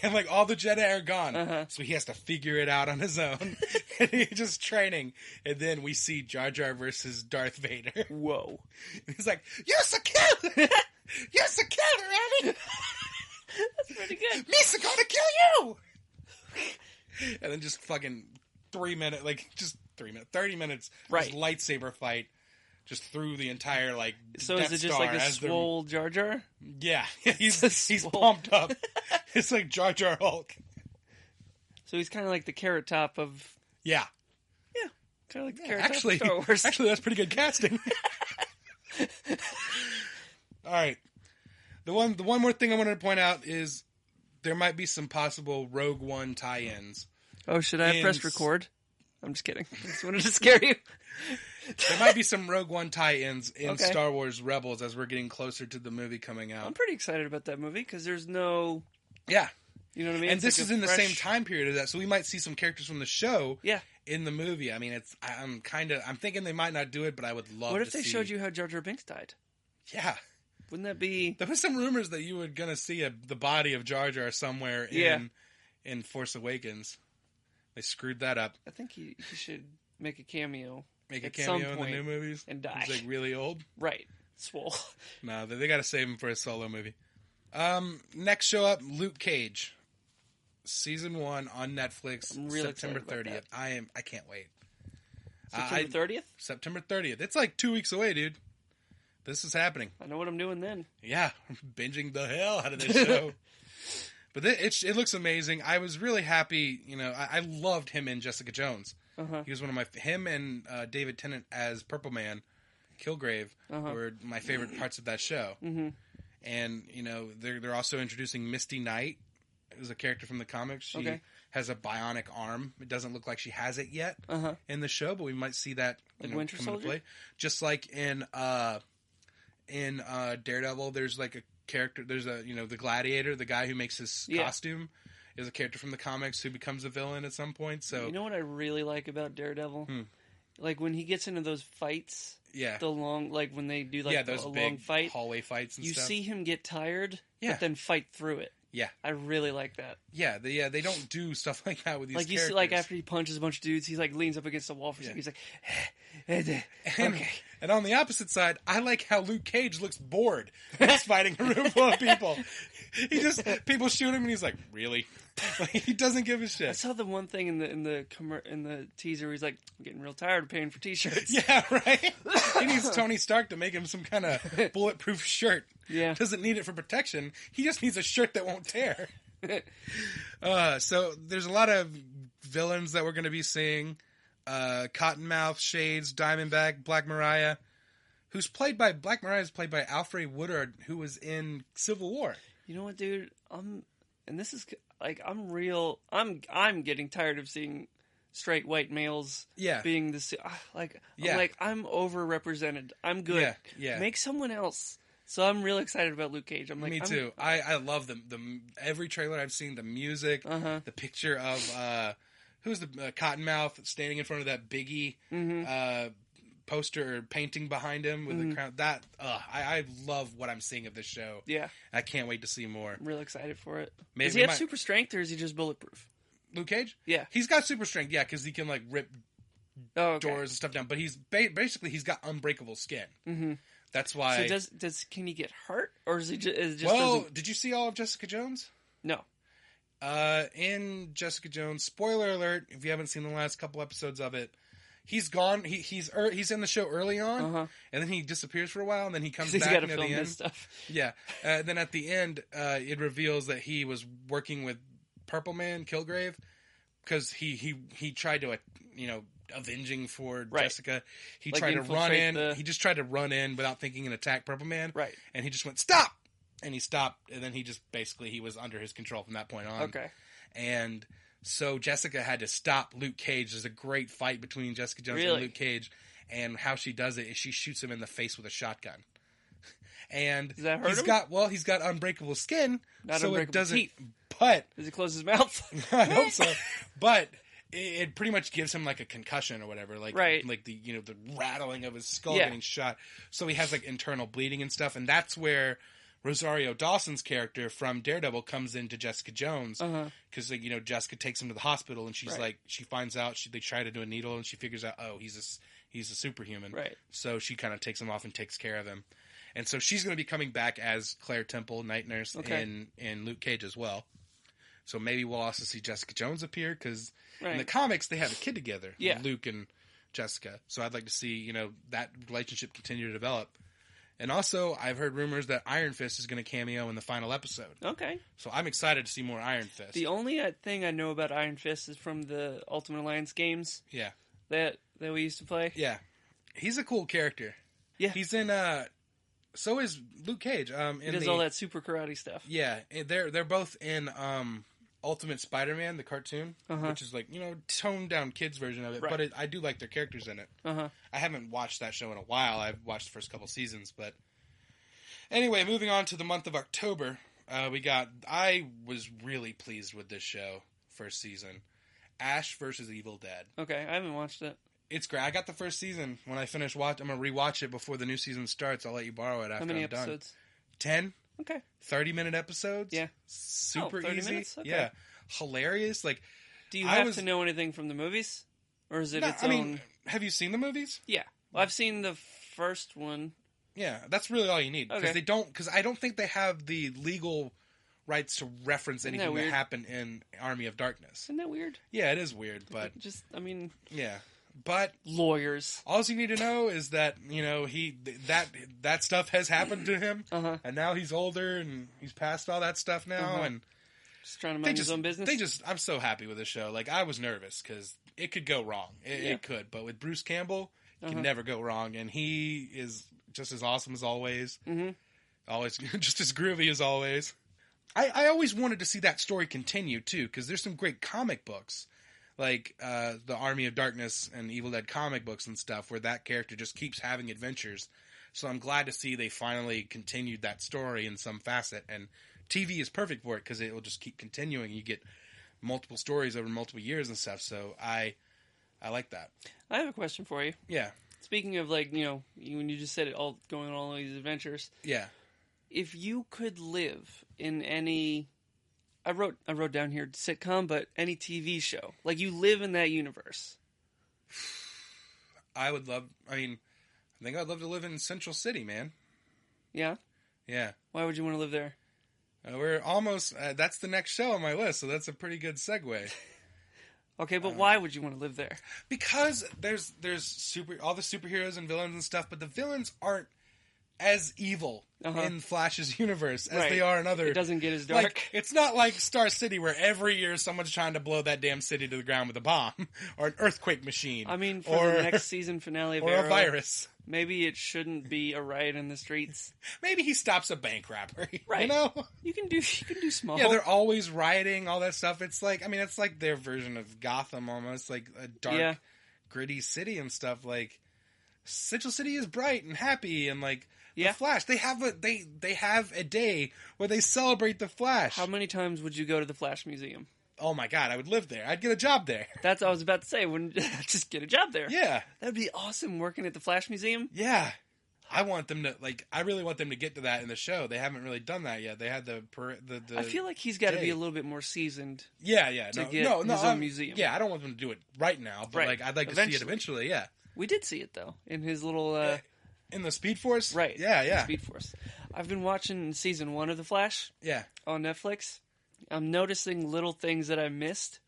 And, like, all the Jedi are gone. So he has to figure it out on his own. And he's just training. And then we see Jar Jar versus Darth Vader. Whoa. And he's like, you're a killer! You're a killer, Annie! That's pretty good. Misa gonna kill you! And then just fucking 30 minutes. Right. Just lightsaber fight. just through the entire like. So Death is it just Star like a swole Jar Jar? Yeah, he's pumped up. It's like Jar Jar Hulk. So he's kind of like the Carrot Top of. Yeah. Yeah, kind of like the Carrot Top of Star Wars. Actually, that's pretty good casting. All right. The one more thing I wanted to point out is there might be some possible Rogue One tie-ins. Oh, should I have pressed record? I'm just kidding. I just wanted to scare you. There might be some Rogue One tie-ins in Star Wars Rebels as we're getting closer to the movie coming out. I'm pretty excited about that movie because there's no... Yeah. You know what I mean? And this is in the same time period as that, so we might see some characters from the show in the movie. I mean, I'm thinking they might not do it, but I would love to see. What if they showed you how Jar Jar Binks died? Yeah. Wouldn't that be... There was some rumors that you were going to see the body of Jar Jar somewhere in Force Awakens. They screwed that up. I think he should make a cameo. Make a cameo in the new movies? And die. He's like really old? Right. Swole. No, they got to save him for a solo movie. Next show up, Luke Cage. Season 1 on Netflix, really September 30th. I can't wait. September 30th? September 30th. It's like 2 weeks away, dude. This is happening. I know what I'm doing then. Yeah, binging the hell out of this show. But it looks amazing. I was really happy. You know, I loved him in Jessica Jones. Uh-huh. He was one of him and David Tennant as Purple Man, Kilgrave, were my favorite parts of that show. Mm-hmm. And, you know, they're also introducing Misty Knight, who's a character from the comics. She has a bionic arm. It doesn't look like she has it yet in the show, but we might see that Winter come into play. Just like in Daredevil, there's like a character. There's the Gladiator, the guy who makes his costume, is a character from the comics who becomes a villain at some point. So you know what I really like about Daredevil? Like when he gets into those fights. Yeah. The long, like when they do like those a big long fight, hallway fights and stuff. You see him get tired, but then fight through it. Yeah. I really like that. Yeah, they don't do stuff like that with these characters. Like you see, like after he punches a bunch of dudes, he's like leans up against the wall for a second. He's like, okay. And on the opposite side, I like how Luke Cage looks bored when he's fighting a room full of people. People shoot him and he's like, really? Like, he doesn't give a shit. I saw the one thing in the teaser where he's like, I'm getting real tired of paying for t-shirts. Yeah, right? He needs Tony Stark to make him some kind of bulletproof shirt. Yeah. Doesn't need it for protection. He just needs a shirt that won't tear. So there's a lot of villains that we're going to be seeing. Cottonmouth, Shades, Diamondback, Black Mariah. Black Mariah is played by Alfred Woodard, who was in Civil War. You know what, dude? I'm getting tired of seeing straight white males being this. I'm overrepresented. I'm good. Yeah. Make someone else. So I'm real excited about Luke Cage. Me too. I love them. Every trailer I've seen, the music, the picture of who's the Cottonmouth standing in front of that Biggie poster or painting behind him with the crown. That I love what I'm seeing of this show. Yeah, I can't wait to see more. I'm real excited for it. Does he have super strength or is he just bulletproof? Luke Cage? Yeah, he's got super strength. Yeah, because he can like rip doors and stuff down. But he's basically he's got unbreakable skin. Mm-hmm. That's why. So can he get hurt or is he just? Well, did you see all of Jessica Jones? No. In Jessica Jones, spoiler alert, if you haven't seen the last couple episodes of it, he's gone. He's in the show early on, and then he disappears for a while, and then he comes back near the end. Stuff. Yeah, then at the end, it reveals that he was working with Purple Man, Kilgrave, because he tried to avenging for Jessica. He tried to run in. He just tried to run in without thinking and attack Purple Man. Right, and he just went stop. And he stopped, and then he was under his control from that point on. Okay. And so Jessica had to stop Luke Cage. There's a great fight between Jessica Jones and Luke Cage, and how she does it is she shoots him in the face with a shotgun. And does that hurt him? He's got unbreakable skin, not so unbreakable it doesn't. Teeth. But does he close his mouth? I hope so. But it pretty much gives him like a concussion or whatever, like the the rattling of his skull getting shot. So he has like internal bleeding and stuff, and that's where Rosario Dawson's character from Daredevil comes into Jessica Jones because Jessica takes him to the hospital and she's like, she finds out they try to do a needle and she figures out he's a superhuman, right? So she kind of takes him off and takes care of him, and so she's going to be coming back as Claire Temple, Night Nurse, in Luke Cage as well. So maybe we'll also see Jessica Jones appear because in the comics they have a kid together, Luke and Jessica. So I'd like to see, that relationship continue to develop. And also, I've heard rumors that Iron Fist is going to cameo in the final episode. Okay. So I'm excited to see more Iron Fist. The only thing I know about Iron Fist is from the Ultimate Alliance games. Yeah. That we used to play. Yeah. He's a cool character. Yeah. He's in, so is Luke Cage. He does all that super karate stuff. Yeah. They're both in, Ultimate Spider-Man, the cartoon, which is like, toned down kids version of it, right. But I do like their characters in it. I haven't watched that show in a while. I've watched the first couple seasons, but anyway, moving on to the month of October, I was really pleased with this show, first season, Ash vs. Evil Dead. Okay, I haven't watched it. It's great. I got the first season. When I finish I'm going to rewatch it before the new season starts. I'll let you borrow it after I'm done. How many episodes? 10. Okay. 30-minute episodes. Yeah. Super 30 easy. Minutes? Okay. Yeah. Hilarious. Like, do you have to know anything from the movies? Or is it its own... I mean, have you seen the movies? Yeah. Well, I've seen the first one. Yeah, that's really all you need. Because okay. Because I don't think they have the legal rights to reference anything that happened in Army of Darkness. Isn't that weird? Yeah, it is weird, but... Yeah. But lawyers. All you need to know is that that stuff has happened to him, and now he's older and he's past all that stuff now, and just trying to mind his own business. I'm so happy with this show. Like, I was nervous because it could go wrong. It could, but with Bruce Campbell, it can never go wrong, and he is just as awesome as always. Always just as groovy as always. I always wanted to see that story continue too, because there's some great comic books. Like the Army of Darkness and Evil Dead comic books and stuff, where that character just keeps having adventures. So I'm glad to see they finally continued that story in some facet. And TV is perfect for it because it will just keep continuing. You get multiple stories over multiple years and stuff. So I like that. I have a question for you. Yeah. Speaking of, like, when you just said it, all going on all these adventures. Yeah. If you could live in any... I wrote down here sitcom, but any TV show. Like, you live in that universe. I think I'd love to live in Central City, man. Yeah? Yeah. Why would you want to live there? We're almost... that's the next show on my list, so that's a pretty good segue. Okay, but why would you want to live there? Because there's all the superheroes and villains and stuff, but the villains aren't as evil in Flash's universe as they are in other... It doesn't get as dark. Like, it's not like Star City where every year someone's trying to blow that damn city to the ground with a bomb or an earthquake machine. I mean, for the next season finale of Arrow, a virus. Maybe it shouldn't be a riot in the streets. Maybe he stops a bank robbery. Right. You can do small. Yeah, they're always rioting, all that stuff. It's like, it's like their version of Gotham almost, like a dark, gritty city and stuff. Like, Central City is bright and happy and like... The Flash. They have a day where they celebrate the Flash. How many times would you go to the Flash Museum? Oh my God, I would live there. I'd get a job there. That's what I was about to say. Wouldn't just get a job there? Yeah, that'd be awesome. Working at the Flash Museum. Yeah, I want them to I really want them to get to that in the show. They haven't really done that yet. They had the I feel like he's got to be a little bit more seasoned. Yeah. To get his own museum. Yeah, I don't want them to do it right now, but I'd like to see it eventually. Yeah, we did see it though in his little. In the Speed Force? Right. Yeah. Speed Force. I've been watching season 1 of The Flash. Yeah. On Netflix. I'm noticing little things that I missed.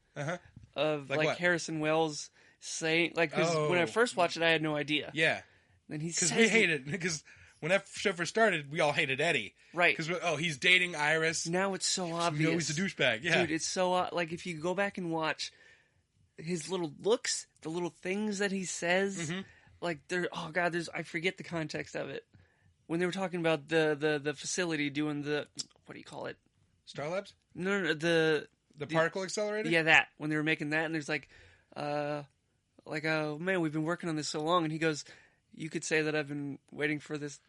Of like Harrison Wells saying, like, because when I first watched it, I had no idea. Yeah. Then he says, because we hated, because when that show first started, we all hated Eddie. Right. Because he's dating Iris. Now it's so obvious. He's a douchebag. Yeah. Dude, it's so like if you go back and watch his little looks, the little things that he says. Like, I forget the context of it. When they were talking about the facility doing the, what do you call it? Star Labs? No, the particle accelerator? Yeah, that. When they were making that, and there's like, man, we've been working on this so long, and he goes, you could say that I've been waiting for this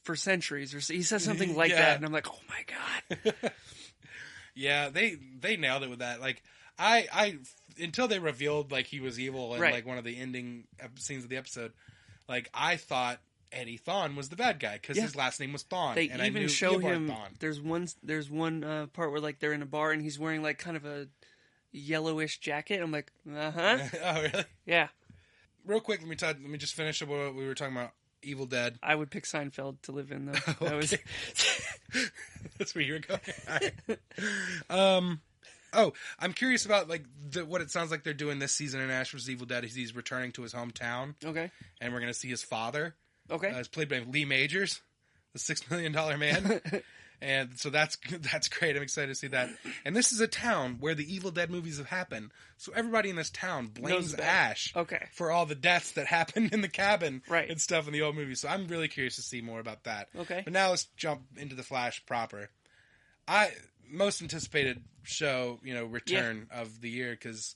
for centuries, or he says something like that, and I'm like, oh my God. Yeah, they nailed it with that. Like, I until they revealed like he was evil in like one of the ending scenes of the episode, like I thought Eddie Thawne was the bad guy because his last name was Thawne. They and even I knew show Eobard him. Thawne. There's one part where like they're in a bar and he's wearing like kind of a yellowish jacket. I'm like, Oh really? Yeah. Real quick, let me just finish up what we were talking about. Evil Dead. I would pick Seinfeld to live in though. That's where you were going. All right. Oh, I'm curious about like what it sounds like they're doing this season in Ash vs. Evil Dead. He's returning to his hometown. Okay. And we're going to see his father. Okay. It's played by Lee Majors, the $6 Million Man. And so that's great. I'm excited to see that. And this is a town where the Evil Dead movies have happened. So everybody in this town blames Ash for all the deaths that happened in the cabin and stuff in the old movies. So I'm really curious to see more about that. Okay. But now let's jump into the Flash proper. Most anticipated show, return of the year because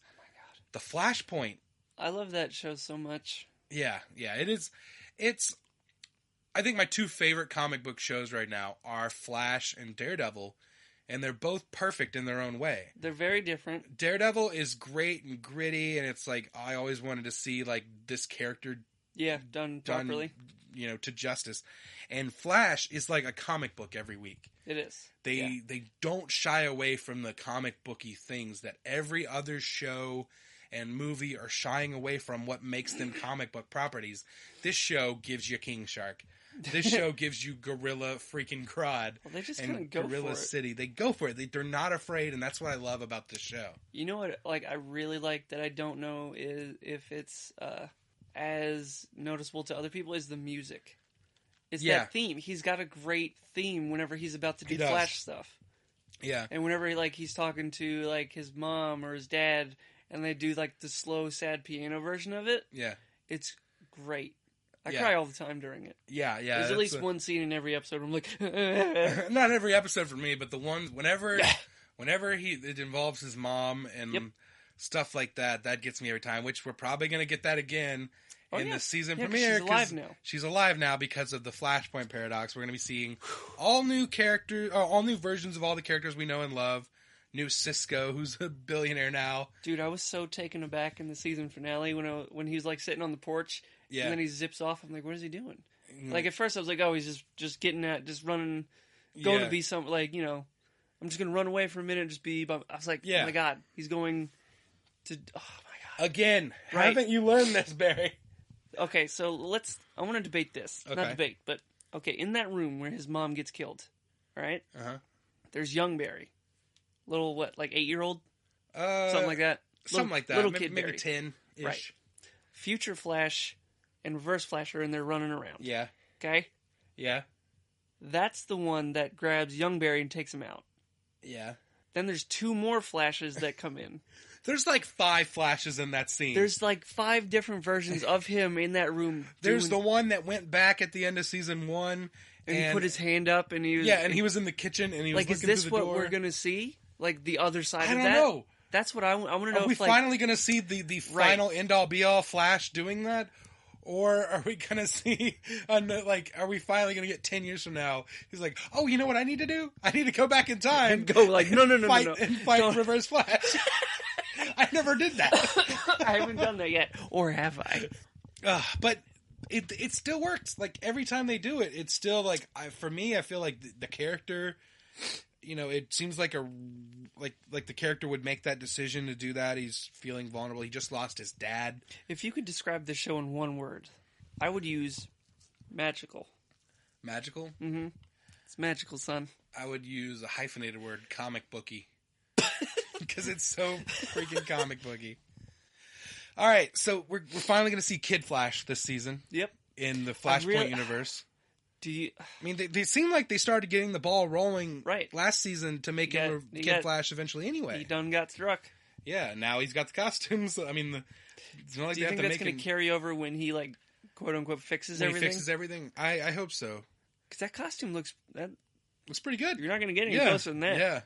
the Flashpoint. I love that show so much. Yeah, it is. It's. I think my two favorite comic book shows right now are Flash and Daredevil, and they're both perfect in their own way. They're very different. Daredevil is great and gritty, and it's like I always wanted to see like this character done properly, to justice. And Flash is like a comic book every week. It is. They don't shy away from the comic booky things that every other show and movie are shying away from what makes them comic book properties. This show gives you King Shark. This show gives you Gorilla freaking Grodd. Well, they just kind of go Gorilla for it. City. They go for it. They're not afraid, and that's what I love about this show. You know what? Like I really like that. I don't know if it's as noticeable to other people is the music. It's that theme. He's got a great theme whenever he's about to do Flash stuff. Yeah, and whenever he's talking to like his mom or his dad, and they do like the slow, sad piano version of it. Yeah, it's great. I cry all the time during it. Yeah. There's at least one scene in every episode where I'm like... Not every episode for me, but the ones... Whenever it involves his mom and stuff like that gets me every time, which we're probably going to get that again in the season premiere. She's alive now. She's alive now because of the Flashpoint Paradox. We're going to be seeing all new versions of all the characters we know and love. New Cisco, who's a billionaire now. Dude, I was so taken aback in the season finale when he was like sitting on the porch. Yeah. And then he zips off. I'm like, what is he doing? Mm-hmm. Like, at first I was like, oh, he's just getting at, just running, going to be some, like, I'm just going to run away for a minute and just be, I was like, oh my God, he's going to, oh my God. Again, haven't you learned this, Barry? Okay, so I want to debate this. Okay. Not debate, but, okay, in that room where his mom gets killed, right? Uh-huh. There's young Barry. Little, like 8-year-old? Something like that? Something like that. Little maybe, kid Barry. Maybe 10-ish. Right. Future Flash and Reverse Flash are in there running around. Yeah. Okay? Yeah. That's the one that grabs young Barry and takes him out. Yeah. Then there's 2 more Flashes that come in. There's like 5 Flashes in that scene. There's like 5 different versions of him in that room. There's the one that went back at the end of season 1. And he put his hand up and he was... Yeah, and he was in the kitchen and he was looking through the door. Is this what we're going to see? Like the other side of that? I don't know. That's what I want to know. Are we finally going to see the final end-all be-all Flash doing that? Or are we going to see, are we finally going to get 10 years from now? He's like, oh, you know what I need to do? I need to go back in time. And go like, no. And fight Reverse Flash. I never did that. I haven't done that yet. Or have I? But it still works. Like, every time they do it, it's still, like, for me, I feel like the character... it seems like the character would make that decision to do that. He's feeling vulnerable. He just lost his dad. If you could describe the show in one word, I would use magical. Magical? Mm-hmm. It's magical, son. I would use a hyphenated word, comic booky. Because it's so freaking comic booky. All right, so we're finally going to see Kid Flash this season. Yep. In the Flashpoint universe. I mean, they seem like they started getting the ball rolling last season to make him Kid Flash eventually anyway. He done got struck. Yeah, now he's got the costumes. I mean, it's not like do you think that's going to carry over when he, like, quote-unquote fixes everything? He fixes everything? I hope so. Because that costume looks pretty good. You're not going to get any closer than that. Yeah.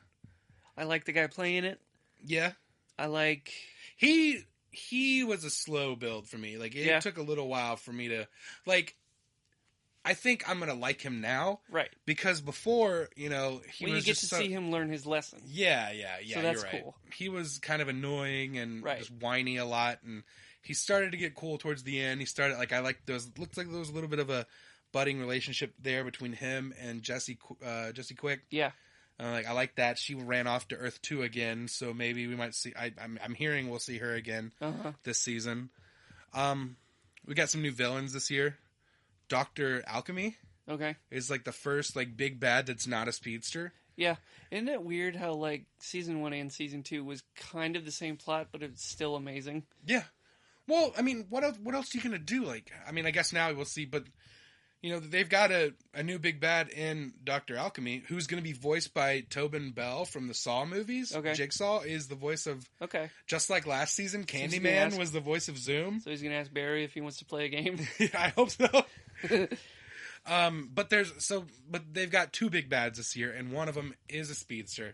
I like the guy playing it. Yeah. I like... He was a slow build for me. Like, it took a little while for me to... Like... I think I'm going to like him now. Right. Because before, he was you get to see him learn his lesson. Yeah. So that's you're right. cool. He was kind of annoying and just whiny a lot. And he started to get cool towards the end. He started, looks like there was a little bit of a budding relationship there between him and Jesse Quick. Yeah. I like that. She ran off to Earth 2 again. So maybe we might see, I'm hearing we'll see her again this season. We got some new villains this year. Dr. Alchemy is like the first like big bad that's not a speedster. Yeah. Isn't it weird how, like, Season 1 and Season 2 was kind of the same plot, but it's still amazing? Yeah. Well, I mean, what else are you going to do? Like, I mean, I guess now we'll see, but, you know, they've got a new big bad in Dr. Alchemy, who's going to be voiced by Tobin Bell from the Saw movies. Okay. Jigsaw is the voice of... Okay. Just like last season, Candyman was the voice of Zoom. So he's going to ask Barry if he wants to play a game? I hope so. But they've got two big bads this year, and one of them is a speedster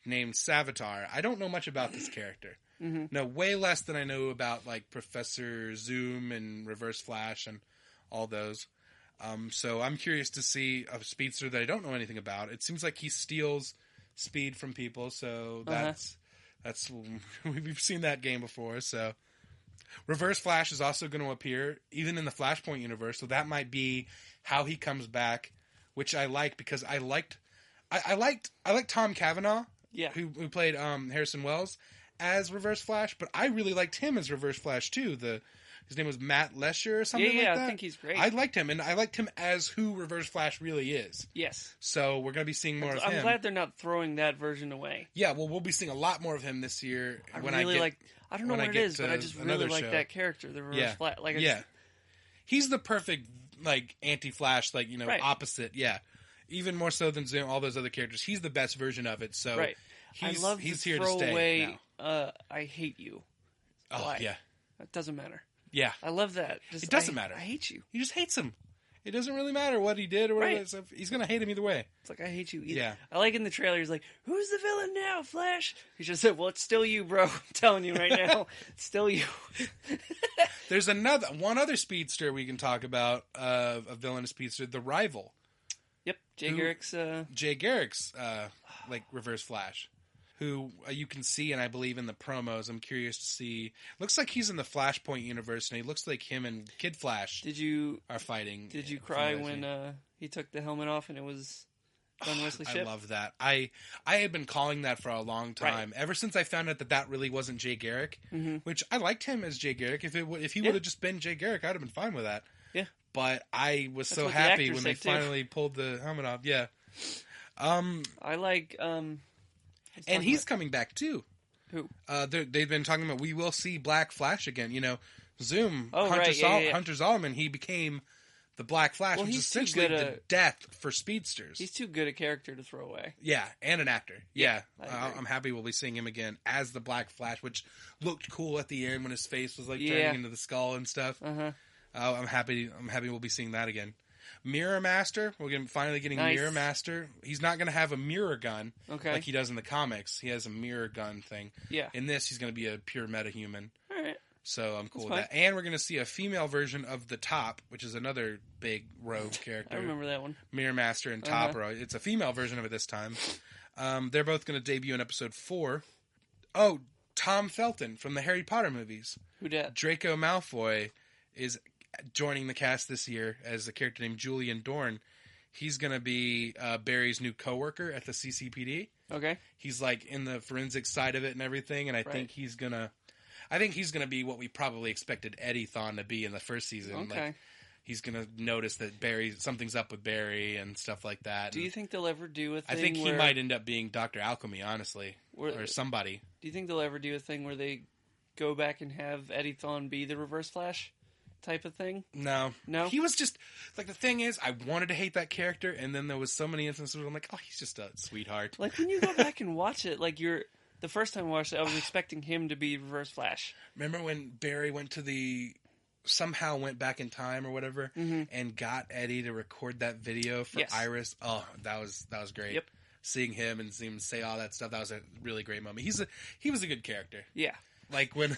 named Savitar. I don't know much about this character. No, way less than I know about like Professor Zoom and Reverse Flash and all those. So I'm curious to see a speedster that I don't know anything about. It seems like he steals speed from people, so that's we've seen that game before. So Reverse Flash is also going to appear even in the Flashpoint universe, so that might be how he comes back, which I like because I liked Tom Cavanaugh, who played Harrison Wells as Reverse Flash, but I really liked him as Reverse Flash too. His name was Matt Lesher or something like that. Yeah, I think he's great. I liked him, and I liked him as who Reverse Flash really is. Yes. So we're going to be seeing more of him. I'm glad they're not throwing that version away. Yeah, well, we'll be seeing a lot more of him this year. I don't know what it is, but I just really like that character, the Reverse Flash. Like, he's the perfect like anti-Flash, like opposite. Yeah, even more so than all those other characters. He's the best version of it. So he's here to stay now. I hate you. Oh Why? Yeah, it doesn't matter. Yeah, I love that. It doesn't matter. I hate you. He just hates him. It doesn't really matter what he did or whatever. So he's gonna hate him either way. It's like I hate you. Yeah, I like in the trailer. He's like, "Who's the villain now, Flash?" He just said, "Well, it's still you, bro. I'm telling you right now, it's still you." There's one other speedster we can talk about. A villainous speedster, the Rival. Yep, Jay Garrick's like Reverse Flash, who you can see, and I believe in the promos. I'm curious to see. Looks like he's in the Flashpoint universe, and he looks like him and Kid Flash are fighting. Did you cry when he took the helmet off and it was John Wesley Shipp? I love that. I had been calling that for a long time, ever since I found out that really wasn't Jay Garrick, which I liked him as Jay Garrick. If he would have just been Jay Garrick, I'd have been fine with that. Yeah. But I was so happy when they finally pulled the helmet off. Yeah. I like... and he's coming back too. Who? They've been talking about we will see Black Flash again. You know, Zoom, Hunter Zolomon, he became the Black Flash, which is essentially the death for speedsters. He's too good a character to throw away. Yeah, and an actor. Yeah. I'm happy we'll be seeing him again as the Black Flash, which looked cool at the end when his face was like turning into the skull and stuff. I'm happy we'll be seeing that again. Mirror Master, we're finally getting Mirror Master. He's not going to have a mirror gun like he does in the comics. He has a mirror gun thing. Yeah. In this, he's going to be a pure metahuman. All right. So I'm cool with that. And we're going to see a female version of the Top, which is another big rogue character. I remember that one. Mirror Master and Top. It's a female version of it this time. They're both going to debut in episode 4. Oh, Tom Felton from the Harry Potter movies. Who dat? Draco Malfoy is joining the cast this year as a character named Julian Dorn. He's going to be Barry's new coworker at the CCPD. Okay. He's like in the forensic side of it and everything, and I think he's going to be what we probably expected Eddie Thawne to be in the first season. Okay. Like, he's going to notice that something's up with Barry and stuff like that. Do you think they'll ever do a thing I think he might end up being Dr. Alchemy, honestly, or somebody. Do you think they'll ever do a thing where they go back and have Eddie Thawne be the Reverse Flash type of thing? No. He was just like, the thing is, I wanted to hate that character, and then there was so many instances where I'm like, oh, he's just a sweetheart. Like when you go back and watch it, like the first time I watched it, I was expecting him to be Reverse Flash. Remember when Barry somehow went back in time or whatever and got Eddie to record that video for Iris? Oh, that was great. Yep. Seeing him and seeing him say all that stuff, that was a really great moment. He was a good character. Yeah. Like when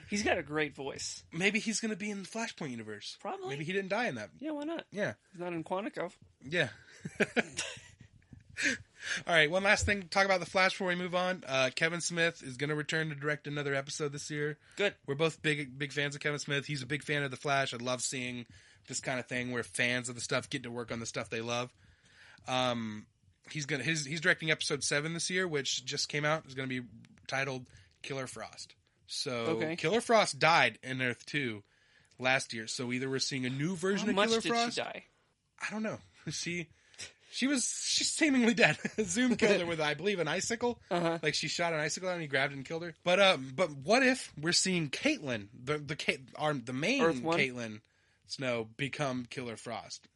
he's got a great voice. Maybe he's going to be in the Flashpoint universe. Probably. Maybe he didn't die in that. Yeah, why not? Yeah. He's not in Quantico. Yeah. All right, one last thing to talk about the Flash before we move on. Kevin Smith is going to return to direct another episode this year. Good. We're both big fans of Kevin Smith. He's a big fan of the Flash. I love seeing this kind of thing where fans of the stuff get to work on the stuff they love. He's directing episode 7 this year, which just came out. It's going to be titled Killer Frost. So Killer Frost died in Earth 2 last year. So either we're seeing a new version of Killer Frost. How much did she die? I don't know. She's seemingly dead. Zoom killed her with, I believe, an icicle. Like she shot an icicle out and he grabbed it and killed her. But what if we're seeing Caitlyn, the main Caitlyn Snow, become Killer Frost?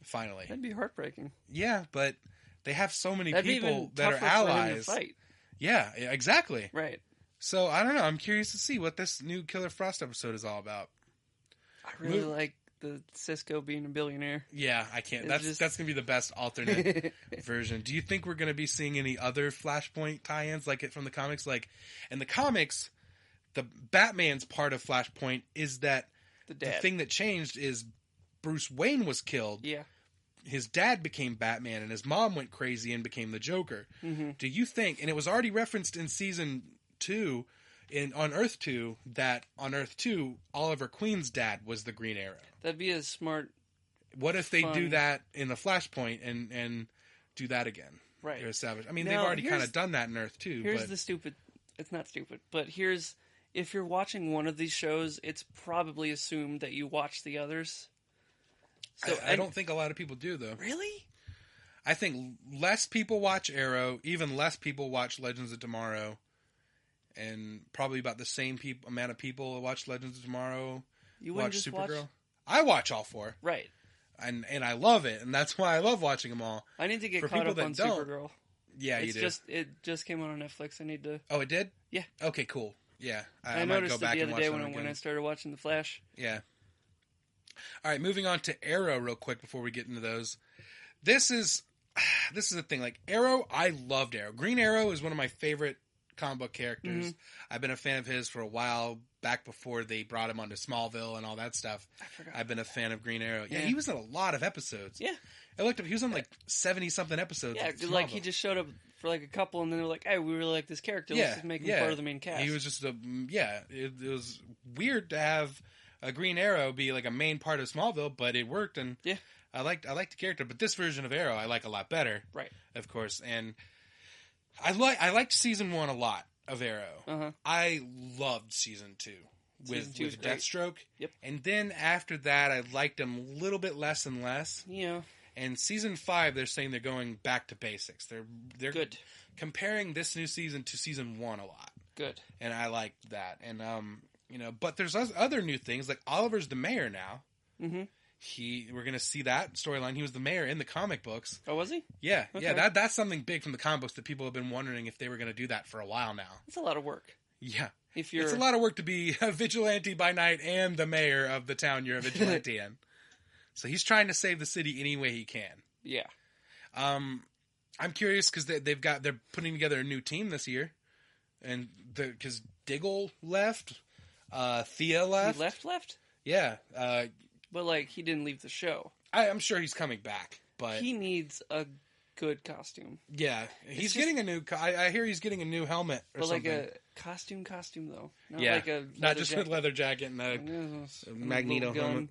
Finally, that'd be heartbreaking. Yeah, but they have so many people that are allies. For him to fight. Yeah, exactly. Right. So I don't know. I'm curious to see what this new Killer Frost episode is all about. I really like the Cisco being a billionaire. Yeah, I can't. That's gonna be the best alternate version. Do you think we're gonna be seeing any other Flashpoint tie-ins like it from the comics? Like in the comics, the Batman's part of Flashpoint is that the thing that changed is Bruce Wayne was killed. Yeah. His dad became Batman, and his mom went crazy and became the Joker. Do you think? And it was already referenced in season 2. On Earth 2, that on Earth 2, Oliver Queen's dad was the Green Arrow. That'd be a smart. What if they do that in the Flashpoint and do that again? Right. They're established. I mean, they've already kind of done that in Earth 2. Here's the stupid. It's not stupid, but if you're watching one of these shows, it's probably assumed that you watch the others. So I don't think a lot of people do, though. Really? I think less people watch Arrow. Even less people watch Legends of Tomorrow. And probably about the same amount of people that watch Legends of Tomorrow watch Supergirl. I watch all 4. Right. And I love it, and that's why I love watching them all. I need to get caught up on Supergirl. Yeah, you do. It just came out on Netflix. I need to... Oh, it did? Yeah. Okay, cool. Yeah. I might noticed go back it the other day when I started watching The Flash. Yeah. All right, moving on to Arrow real quick before we get into those. This is the thing. Like, Arrow, I loved Arrow. Green Arrow is one of my favorite comic book characters. I've been a fan of his for a while, back before they brought him onto Smallville and all that stuff. I've been a fan of Green Arrow. Yeah, he was in a lot of episodes. Yeah. I looked up, he was on like 70-something episodes. Yeah, like he just showed up for like a couple and then they're like, hey, we really like this character. Let's just make him part of the main cast. He was just it was weird to have a Green Arrow be like a main part of Smallville, but it worked, and I liked the character. But this version of Arrow I like a lot better. Right. Of course. And I liked season 1 a lot of Arrow. I loved season 2 with Deathstroke. Yep. And then after that, I liked him a little bit less and less. Yeah. And season 5, they're saying they're going back to basics. They're good. Comparing this new season to season 1 a lot. Good. And I like that. And but there's other new things, like Oliver's the mayor now. We're going to see that storyline. He was the mayor in the comic books. Oh, was he? Yeah. Okay. Yeah, that's something big from the comic books that people have been wondering if they were going to do that for a while now. It's a lot of work. Yeah. It's a lot of work to be a vigilante by night and the mayor of the town you're a vigilante in. So he's trying to save the city any way he can. Yeah. I'm curious because they're putting together a new team this year. And because Diggle left, Thea left. He left? Yeah. But, like, he didn't leave the show. I'm sure he's coming back, but... He needs a good costume. Yeah. He's getting a new... I hear he's getting a new helmet or something. But, like, a costume, though. Not like a not just a leather jacket and a Magneto helmet.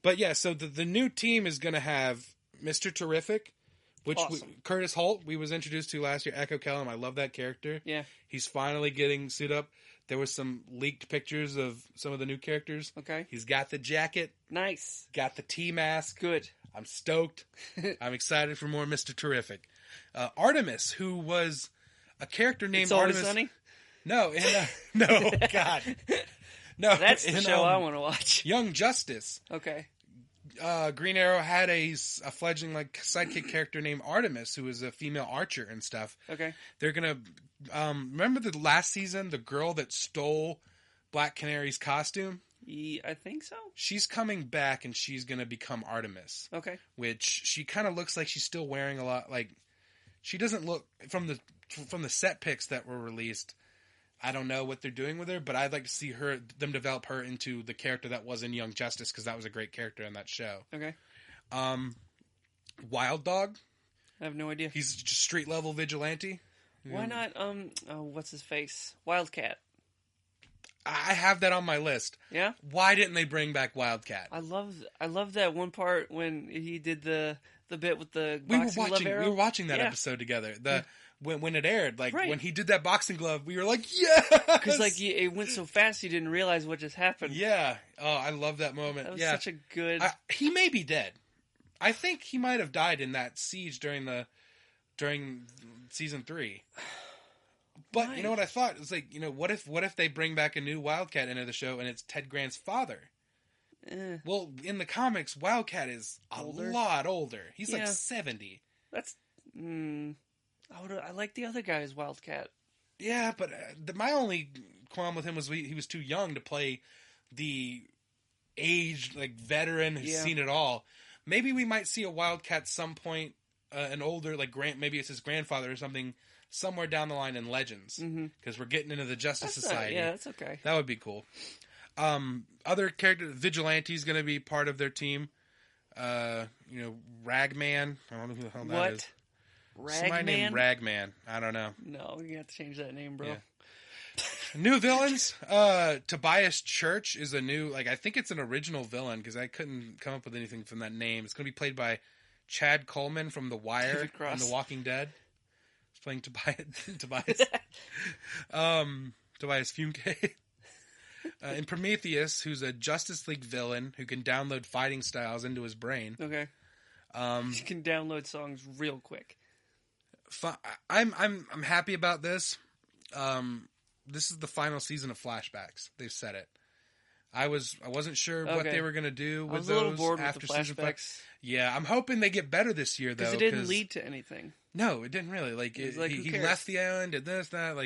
But, yeah, so the new team is going to have Mr. Terrific, which Curtis Holt, we was introduced to last year. Echo Kellum, I love that character. Yeah. He's finally getting suited up. There was some leaked pictures of some of the new characters. Okay. He's got the jacket. Nice. Got the T-mask. Good. I'm stoked. I'm excited for more Mr. Terrific. Artemis, who was a character named Artemis. It's Always Sunny? No. No, God. No. That's the show I want to watch. Young Justice. Okay. Green Arrow had a fledgling like sidekick character named Artemis, who was a female archer and stuff. Okay. They're going to... remember the last season, the girl that stole Black Canary's costume? I think so. She's coming back and she's going to become Artemis. Okay. Which she kind of looks like she's still wearing a lot, like, she doesn't look, from the set pics that were released, I don't know what they're doing with her, but I'd like to see them develop her into the character that was in Young Justice, because that was a great character in that show. Okay. Wild Dog? I have no idea. He's just street level vigilante. Why not, what's his face? Wildcat. I have that on my list. Yeah? Why didn't they bring back Wildcat? I love that one part when he did the bit with the boxing glove arrow. We were watching that episode together. When it aired, like, when he did that boxing glove, we were like, yes! Because, like, it went so fast you didn't realize what just happened. Yeah. Oh, I love that moment. That was such a good... he may be dead. I think he might have died in that siege during season 3. But Why? you know what I thought? It was like, what if they bring back a new Wildcat into the show and it's Ted Grant's father? Well, in the comics, Wildcat is a lot older. He's like 70. That's... I like the other guy's Wildcat. Yeah, but my only qualm with him was he was too young to play the aged, like, veteran who's seen it all. Maybe we might see a Wildcat some point, an older, like, maybe it's his grandfather or something, somewhere down the line in Legends. Because we're getting into the Justice Society. That's okay. That would be cool. Other characters, Vigilante's going to be part of their team. Ragman. I don't know who the hell that is. Somebody named Ragman. I don't know. No, you have to change that name, bro. Yeah. New villains. Tobias Church is a new, I think it's an original villain because I couldn't come up with anything from that name. It's going to be played by Chad Coleman from The Wire and The Walking Dead. He's playing Tobias. Tobias Funke. And Prometheus, who's a Justice League villain who can download fighting styles into his brain. Okay. You can download songs real quick. I'm happy about this. This is the final season of flashbacks. They've said it. I wasn't sure what they were going to do with those. I was a little bored after with the flashbacks. Yeah, I'm hoping they get better this year, though. Because it didn't lead to anything. No, it didn't really. He left the island, did this, that.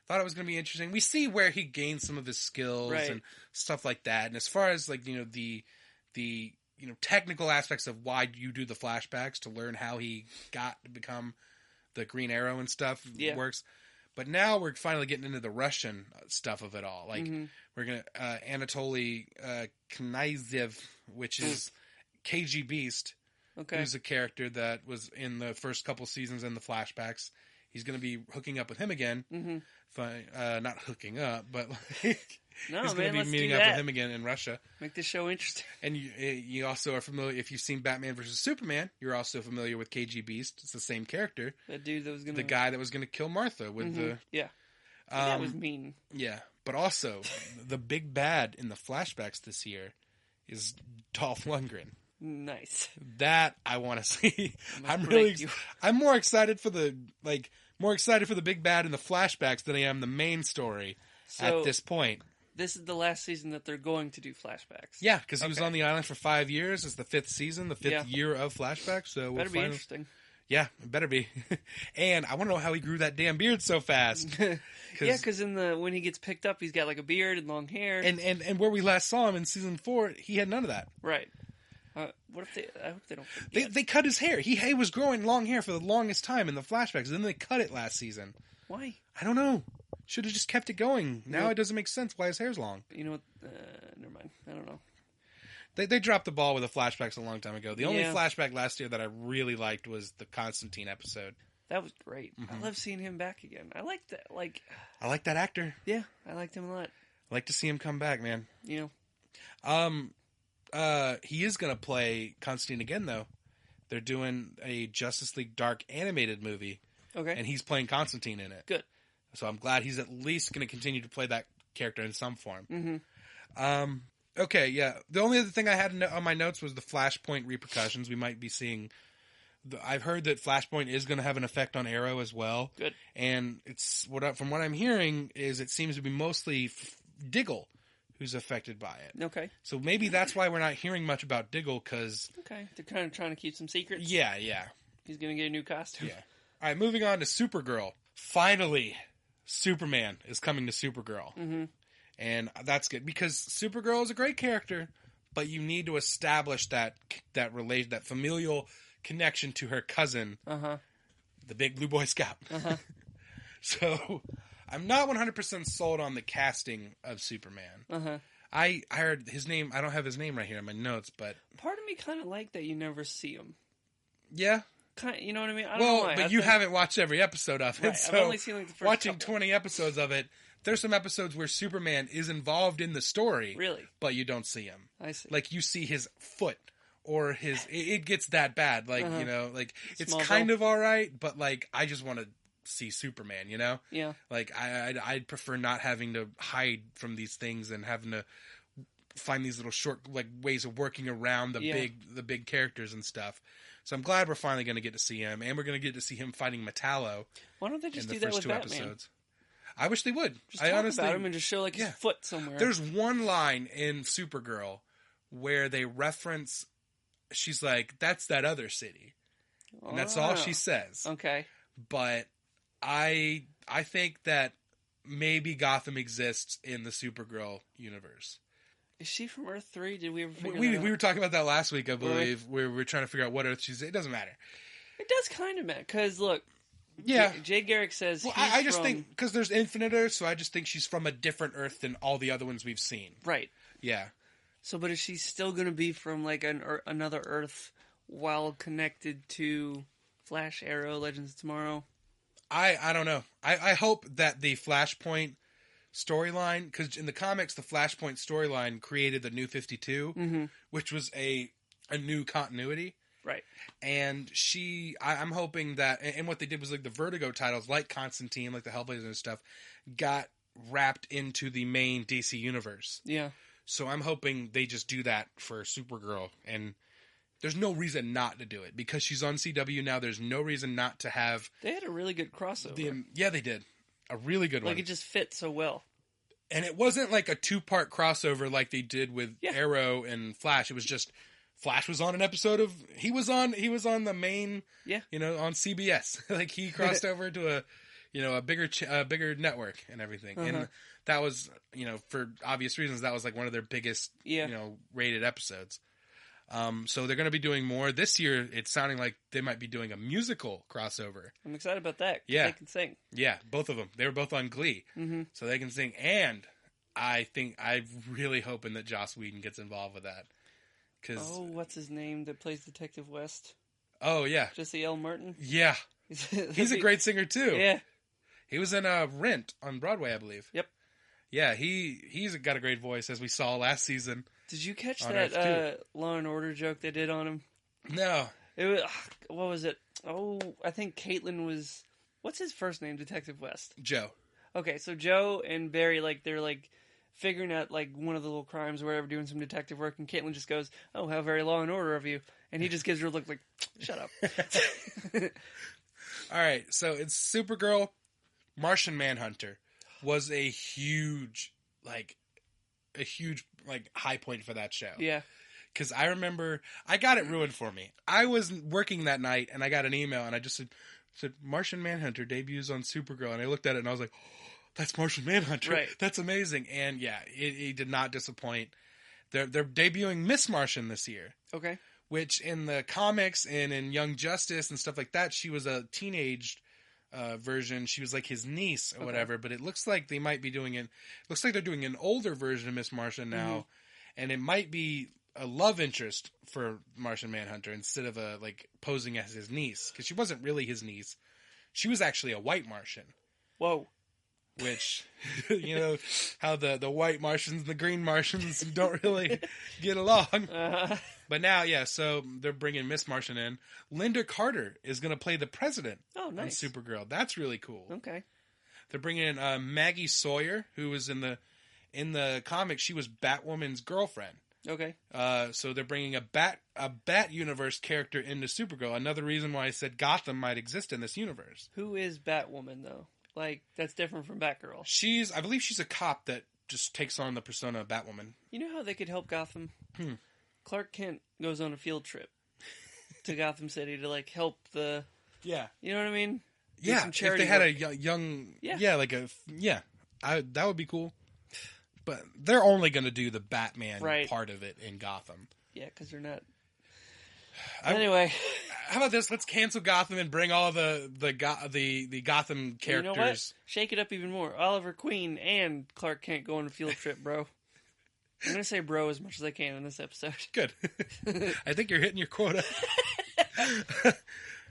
Thought it was going to be interesting. We see where he gained some of his skills and stuff like that. And as far as the technical aspects of why you do the flashbacks to learn how he got to become the Green Arrow and stuff works. But now we're finally getting into the Russian stuff of it all. We're going to Anatoly Knyzev, which is KG Beast, who's a character that was in the first couple seasons in the flashbacks. He's going to be hooking up with him again. Not hooking up, but he's going to be meeting up with him again in Russia. Make this show interesting. And you also are familiar, if you've seen Batman vs. Superman, you're also familiar with KG Beast. It's the same character. That dude that was going to... The guy that was going to kill Martha with the... Yeah. That was mean. Yeah. But also, the big bad in the flashbacks this year is Dolph Lundgren. Nice. That I want to see. I'm more excited for the big bad in the flashbacks than I am the main story at this point. This is the last season that they're going to do flashbacks. Yeah, because he was on the island for 5 years. It's the 5th season, the 5th year of flashbacks. So better be interesting. Yeah, it better be. And I want to know how he grew that damn beard so fast. Because when he gets picked up, he's got a beard and long hair. And where we last saw him in season 4, he had none of that. Right. What if I hope they don't forget. They cut his hair. He was growing long hair for the longest time in the flashbacks, and then they cut it last season. Why? I don't know. Should have just kept it going. Now it doesn't make sense why his hair's long. You know what? Never mind. I don't know. They dropped the ball with the flashbacks a long time ago. The only flashback last year that I really liked was the Constantine episode. That was great. I love seeing him back again. I like that. I like that actor. Yeah, I liked him a lot. I like to see him come back, man. You know. He is going to play Constantine again, though. They're doing a Justice League Dark animated movie. Okay. And he's playing Constantine in it. Good. So I'm glad he's at least going to continue to play that character in some form. Okay, yeah. The only other thing I had on my notes was the Flashpoint repercussions. We might be seeing... I've heard that Flashpoint is going to have an effect on Arrow as well. Good. And from what I'm hearing is it seems to be mostly Diggle who's affected by it. Okay. So maybe that's why we're not hearing much about Diggle, because... Okay. They're kind of trying to keep some secrets. Yeah. He's going to get a new costume. Yeah. All right, moving on to Supergirl. Finally, Superman is coming to Supergirl. And that's good, because Supergirl is a great character, but you need to establish that familial connection to her cousin, the big blue Boy Scout. So... I'm not 100% sold on the casting of Superman. I heard his name. I don't have his name right here in my notes, but... Part of me kind of like that you never see him. Yeah? You know what I mean? I don't know why. But you haven't watched every episode of it, right, so I've only seen the first watching couple. 20 episodes of it, there's some episodes where Superman is involved in the story. Really? But you don't see him. I see. You see his foot, or it gets that bad. It's kind of all right, but, I just want to see Superman, you know? Yeah. I'd prefer not having to hide from these things and having to find these little short like ways of working around the big characters and stuff. So I'm glad we're finally going to get to see him, and we're going to get to see him fighting Metallo. Why don't they just do that with Batman? Episodes. I wish they would. Just talk about him and just show like his foot somewhere. There's one line in Supergirl where they reference. She's like, "That's that other city," and that's all she says. Okay, but I think that maybe Gotham exists in the Supergirl universe. Is she from Earth 3? Did we ever figure that out? We were talking about that last week, I believe. We were trying to figure out what Earth she's in. It doesn't matter. It does kind of matter, because look, Jay Garrick says I just think, because there's infinite Earths, so I just think she's from a different Earth than all the other ones we've seen. Right. Yeah. So, but is she still going to be from, like, another Earth while connected to Flash, Arrow, Legends of Tomorrow? I don't know. I hope that the Flashpoint storyline, because in the comics, the Flashpoint storyline created the New 52, which was a new continuity. Right. And I'm hoping that, and what they did was like the Vertigo titles, like Constantine, like the Hellblazer and stuff, got wrapped into the main DC universe. Yeah. So I'm hoping they just do that for Supergirl, and there's no reason not to do it because she's on CW now. There's no reason not to have. They had a really good crossover. Yeah, they did. A really good one. Like, it just fit so well. And it wasn't like a 2-part crossover like they did with Arrow and Flash. It was just Flash was on an episode of he was on the main on CBS. Like he crossed over to a bigger network and everything. And that was, for obvious reasons, that was like one of their biggest rated episodes. So they're going to be doing more this year. It's sounding like they might be doing a musical crossover. I'm excited about that. Yeah, they can sing. Yeah, both of them. They were both on Glee, so they can sing. And I'm really hoping that Joss Whedon gets involved with that. What's his name that plays Detective West? Oh yeah, Jesse L. Martin. Yeah, he's a great singer too. Yeah, he was in Rent on Broadway, I believe. Yep. Yeah, he's got a great voice, as we saw last season. Did you catch that Law and Order joke they did on him? No. It was, what was it? Oh, I think Caitlin was... What's his first name, Detective West? Joe. Okay, so Joe and Barry, they're, figuring out, one of the little crimes or whatever, doing some detective work, and Caitlin just goes, "Oh, how very Law and Order of you." And he just gives her a look like, "Shut up." All right, so it's Supergirl. Martian Manhunter was a huge high point for that show. Yeah. Because I remember, I got it ruined for me. I was working that night, and I got an email, and I just said Martian Manhunter debuts on Supergirl, and I looked at it, and I was like, oh, that's Martian Manhunter. Right. That's amazing. And yeah, it did not disappoint. They're debuting Miss Martian this year. Okay. Which in the comics and in Young Justice and stuff like that, she was a teenage version. She was like his niece or whatever, but it looks like they might be doing looks like they're doing an older version of Miss Martian now, and it might be a love interest for Martian Manhunter instead of posing as his niece, because she wasn't really his niece. She was actually a white Martian. Whoa. Which, how the white Martians and the green Martians don't really get along. But now, so they're bringing Miss Martian in. Linda Carter is going to play the president on Supergirl. That's really cool. Okay. They're bringing in Maggie Sawyer, who was in the comics. She was Batwoman's girlfriend. Okay. So they're bringing a Bat Universe character into Supergirl. Another reason why I said Gotham might exist in this universe. Who is Batwoman, though? That's different from Batgirl. I believe she's a cop that just takes on the persona of Batwoman. You know how they could help Gotham? Clark Kent goes on a field trip to Gotham City to, help the... Yeah. You know what I mean? Yeah, if they had a young... that would be cool. But they're only going to do the Batman part of it in Gotham. Yeah, because they're not... Anyway... How about this? Let's cancel Gotham and bring all the Gotham characters. You know what? Shake it up even more. Oliver Queen and Clark Kent go on a field trip, bro. I'm going to say bro as much as I can in this episode. Good. I think you're hitting your quota.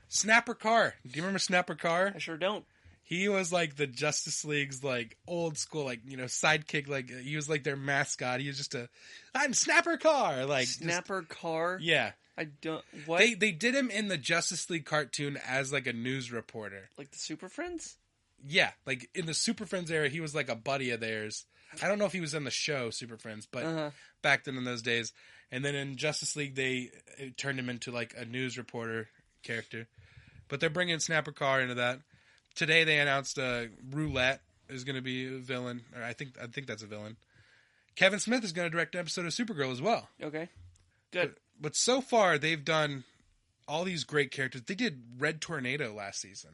Snapper Carr. Do you remember Snapper Carr? I sure don't. He was the Justice League's old school sidekick. He was their mascot. He was just I'm Snapper Carr. Snapper Carr? Yeah. I don't... What? They did him in the Justice League cartoon as a news reporter. Like the Super Friends? Yeah, like in the Super Friends era, he was like a buddy of theirs. I don't know if he was in the show Super Friends, but back then in those days. And then in Justice League, they turned him into like a news reporter character. But they're bringing Snapper Carr into that. Today they announced Roulette is going to be a villain, or I think that's a villain. Kevin Smith is going to direct an episode of Supergirl as well. Okay, good. But so far they've done all these great characters. They did Red Tornado last season.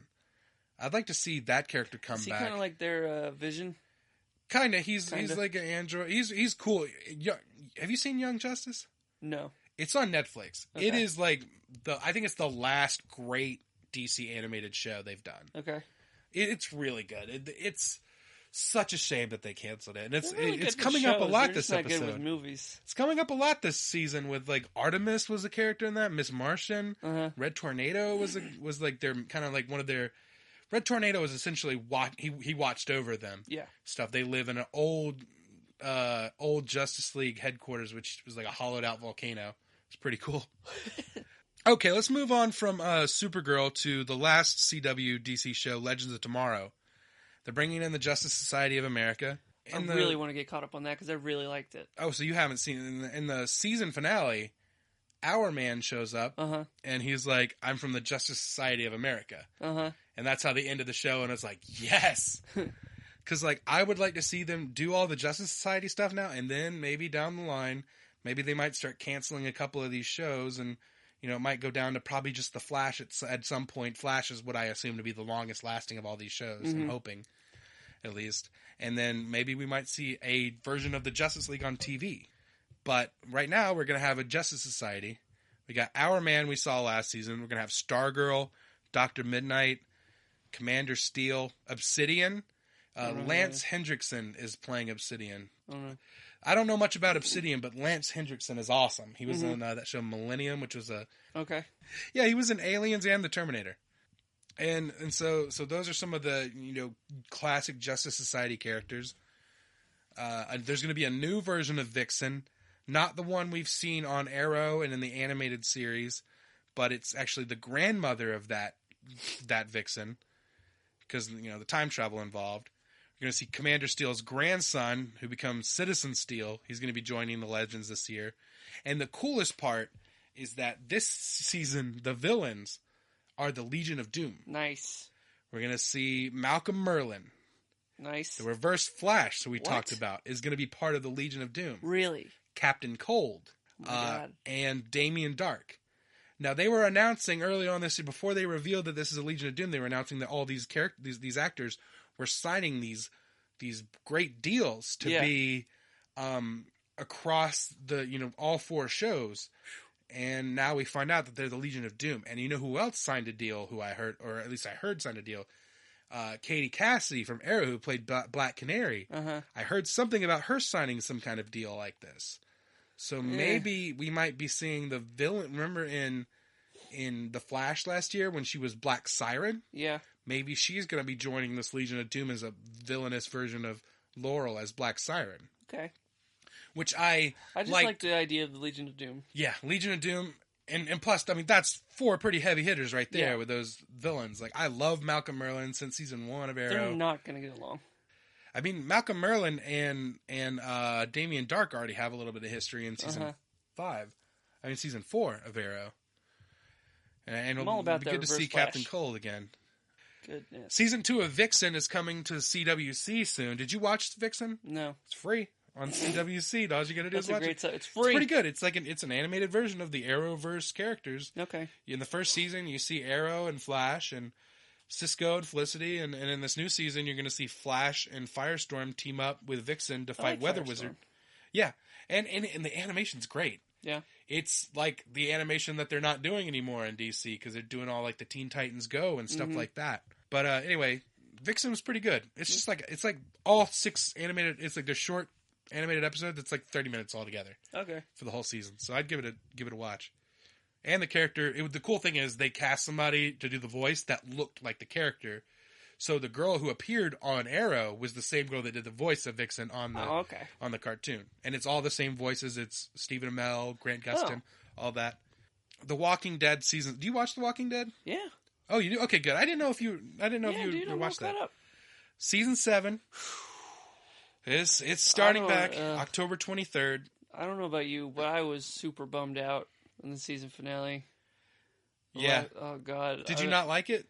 I'd like to see that character come back. Is he kind of like their Vision? Kinda. He's like an android. He's cool. Have you seen Young Justice? No. It's on Netflix. Okay. It is like I think it's the last great DC animated show they've done. Okay. It's really good. It's such a shame that they canceled it. And it's coming up a lot this episode. Good with movies. It's coming up a lot this season with like Artemis was a character in that. Miss Martian. Red Tornado was like their kind of like one of their. Red Tornado was essentially he watched over them. Yeah. Stuff. They live in an old Justice League headquarters, which was like a hollowed out volcano. It's pretty cool. Okay, let's move on from Supergirl to the last CW DC show, Legends of Tomorrow. They're bringing in the Justice Society of America. I really want to get caught up on that because I really liked it. Oh, so you haven't seen it. In the season finale, Our Man shows up, and he's like, I'm from the Justice Society of America. And that's how they ended the show, and it's like, yes! Because like, I would like to see them do all the Justice Society stuff now, and then maybe down the line, maybe they might start canceling a couple of these shows, and it might go down to probably just The Flash at some point. Flash is what I assume to be the longest lasting of all these shows, I'm hoping, at least. And then maybe we might see a version of the Justice League on TV. But right now, we're going to have a Justice Society. We got Our Man we saw last season. We're going to have Stargirl, Dr. Midnight, Commander Steel, Obsidian. Lance Hendrickson is playing Obsidian. I don't know much about Obsidian, but Lance Hendrickson is awesome. He was in that show Millennium, which was a... Okay. Yeah, he was in Aliens and The Terminator. And so those are some of the, classic Justice Society characters. There's going to be a new version of Vixen. Not the one we've seen on Arrow and in the animated series, but it's actually the grandmother of that Vixen. Because, the time travel involved. You're going to see Commander Steel's grandson, who becomes Citizen Steel. He's going to be joining the Legends this year. And the coolest part is that this season, the villains are the Legion of Doom. Nice. We're going to see Malcolm Merlyn. Nice. The Reverse Flash, that we talked about, is going to be part of the Legion of Doom. Really? Captain Cold. And Damien Dark. Now, they were announcing early on this year, before they revealed that this is a Legion of Doom, they were announcing that all these these actors were signing these great deals to be across the all 4 shows. And now we find out that they're the Legion of Doom. And you know who else signed a deal, who I heard, or at least I heard signed a deal? Katie Cassidy from Arrow, who played Black Canary. I heard something about her signing some kind of deal like this. So maybe we might be seeing the villain. Remember in The Flash last year when she was Black Siren? Yeah. Maybe she's going to be joining this Legion of Doom as a villainous version of Laurel as Black Siren. Okay. Which I just like the idea of the Legion of Doom. Yeah, Legion of Doom. And plus, I mean, that's 4 pretty heavy hitters right there with those villains. Like, I love Malcolm Merlyn since season 1 of Arrow. They're not going to get along. I mean, Malcolm Merlyn and Damien Dark already have a little bit of history in season 5. I mean, season 4 of Arrow. And I'm all about it'll be good to see Captain Cold again. Goodness. Season 2 of Vixen is coming to CWC soon. Did you watch Vixen? No. It's free on CWC. All you got to do is watch it. It's free. It's pretty good. It's like it's an animated version of the Arrowverse characters. Okay. In the first season, you see Arrow and Flash and Cisco and Felicity, and in this new season, you're going to see Flash and Firestorm team up with Vixen to fight Weather Wizard. Yeah, and the animation's great. Yeah. It's like the animation that they're not doing anymore in DC because they're doing all like the Teen Titans Go and stuff like that. But anyway, Vixen was pretty good. It's just like it's like all 6 animated. It's like they're short animated episodes. It's like 30 minutes altogether. Okay. For the whole season, so I'd give it a watch. And the character, the cool thing is they cast somebody to do the voice that looked like the character. So the girl who appeared on Arrow was the same girl that did the voice of Vixen on the cartoon. And it's all the same voices. It's Stephen Amell, Grant Gustin, all that. The Walking Dead season. Do you watch The Walking Dead? Yeah. Oh, you do? Okay, good. I didn't know if you watched that. Season 7. It's starting back October 23rd. I don't know about you, but I was super bummed out in the season finale. Yeah. Oh, God. Did you not like it?